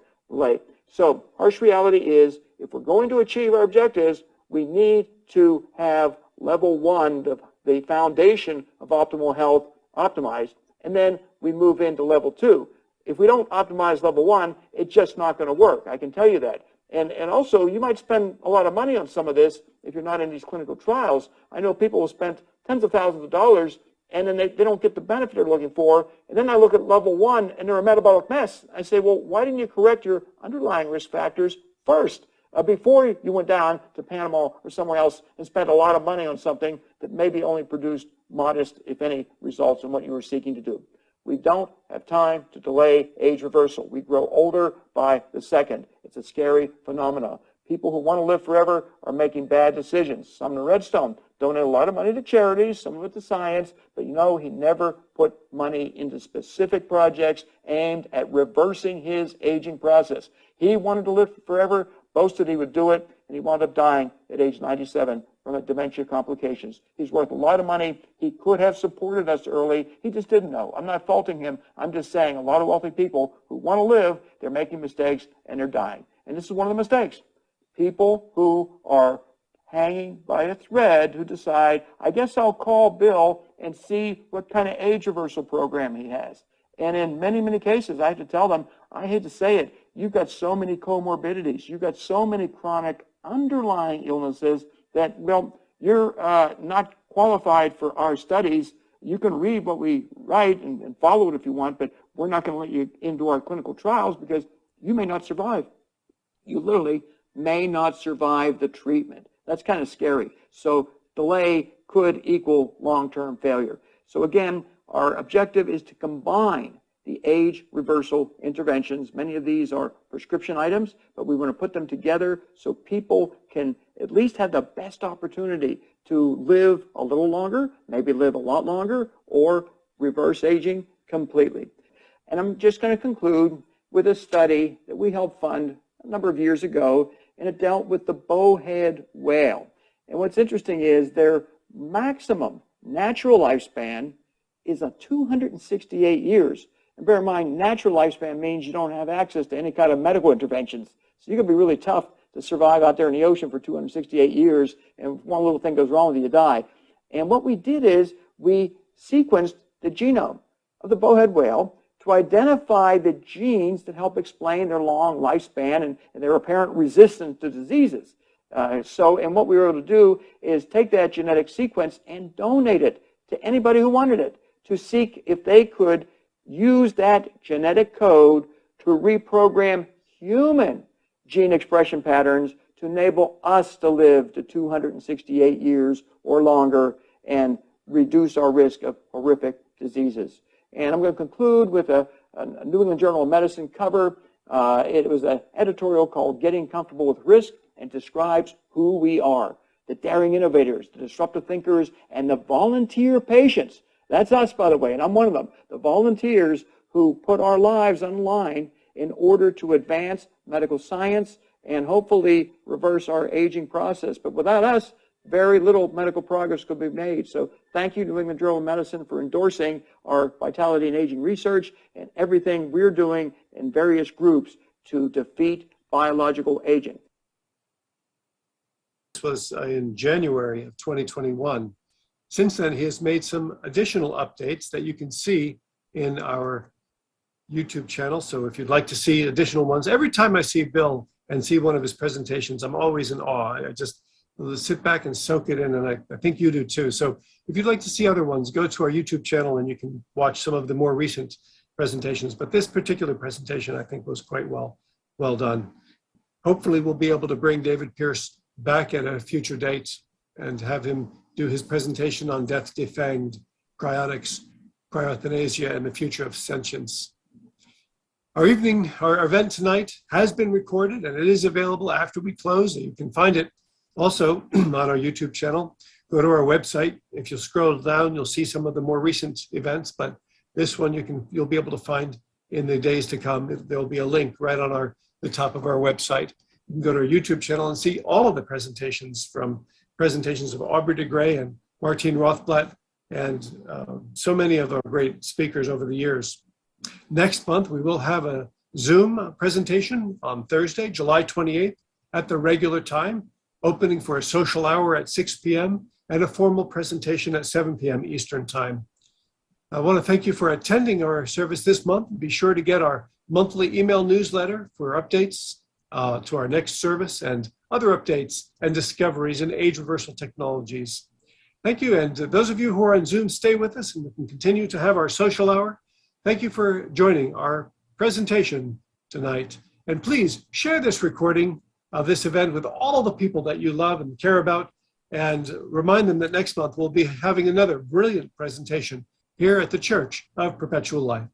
T: So harsh reality is if we're going to achieve our objectives, we need to have level 1, the foundation of optimal health, optimized. And then we move into level 2. If we don't optimize level 1, it's just not going to work. I can tell you that. And also, you might spend a lot of money on some of this if you're not in these clinical trials. I know people have spent tens of thousands of dollars and then they don't get the benefit they're looking for. And then I look at level 1, and they're a metabolic mess. I say, well, why didn't you correct your underlying risk factors first, before you went down to Panama or somewhere else and spent a lot of money on something that maybe only produced modest, if any, results in what you were seeking to do? We don't have time to delay age reversal. We grow older by the second. It's a scary phenomenon. People who want to live forever are making bad decisions. Sumner Redstone donated a lot of money to charities, some of it to science, but he never put money into specific projects aimed at reversing his aging process. He wanted to live forever, boasted he would do it, and he wound up dying at age 97 from dementia complications. He's worth a lot of money. He could have supported us early. He just didn't know. I'm not faulting him. I'm just saying a lot of wealthy people who want to live, they're making mistakes and they're dying. And this is one of the mistakes. People who are hanging by a thread who decide, I guess I'll call Bill and see what kind of age reversal program he has. And in many, many cases, I have to tell them, I hate to say it, you've got so many comorbidities, you've got so many chronic underlying illnesses that, well, you're not qualified for our studies. You can read what we write and follow it if you want, but we're not going to let you into our clinical trials because you may not survive. You literally may not survive the treatment. That's kind of scary. So delay could equal long-term failure. So again, our objective is to combine the age reversal interventions. Many of these are prescription items, but we want to put them together so people can at least have the best opportunity to live a little longer, maybe live a lot longer, or reverse aging completely. And I'm just going to conclude with a study that we helped fund a number of years ago, and it dealt with the bowhead whale. And what's interesting is their maximum natural lifespan is 268 years. And bear in mind, natural lifespan means you don't have access to any kind of medical interventions. So you're going to be really tough to survive out there in the ocean for 268 years, and if one little thing goes wrong with you, you die. And what we did is we sequenced the genome of the bowhead whale to identify the genes that help explain their long lifespan and their apparent resistance to diseases. And what we were able to do is take that genetic sequence and donate it to anybody who wanted it to seek if they could use that genetic code to reprogram human gene expression patterns to enable us to live to 268 years or longer and reduce our risk of horrific diseases. And I'm going to conclude with a New England Journal of Medicine cover. It was an editorial called Getting Comfortable with Risk, and describes who we are, the daring innovators, the disruptive thinkers, and the volunteer patients. That's us, by the way, and I'm one of them, the volunteers who put our lives on the line in order to advance medical science and hopefully reverse our aging process. But without us, very little medical progress could be made. So thank you, New England Journal of Medicine, for endorsing our vitality and aging research and everything we're doing in various groups to defeat biological aging.
A: This was in January of 2021. Since then, he has made some additional updates that you can see in our YouTube channel. So if you'd like to see additional ones, every time I see Bill and see one of his presentations, I'm always in awe. I just sit back and soak it in, and I think you do too. So if you'd like to see other ones, go to our YouTube channel and you can watch some of the more recent presentations. But this particular presentation, I think, was quite well done. Hopefully, we'll be able to bring David Pierce back at a future date and have him do his presentation on death defanged, cryonics, cryoeuthanasia, and the future of sentience. Our event tonight has been recorded, and it is available after we close. You can find it also on our YouTube channel. Go to our website. If you scroll down, you'll see some of the more recent events, but this one you'll be able to find in the days to come. There'll be a link right on the top of our website. You can go to our YouTube channel and see all of the presentations, from presentations of Aubrey de Grey and Martine Rothblatt, and so many of our great speakers over the years. Next month, we will have a Zoom presentation on Thursday, July 28th at the regular time, opening for a social hour at 6 p.m. and a formal presentation at 7 p.m. Eastern Time. I want to thank you for attending our service this month. Be sure to get our monthly email newsletter for updates to our next service and other updates and discoveries in age reversal technologies. Thank you. And those of you who are on Zoom, stay with us and we can continue to have our social hour. Thank you for joining our presentation tonight. And please share this recording of this event with all the people that you love and care about, and remind them that next month we'll be having another brilliant presentation here at the Church of Perpetual Life.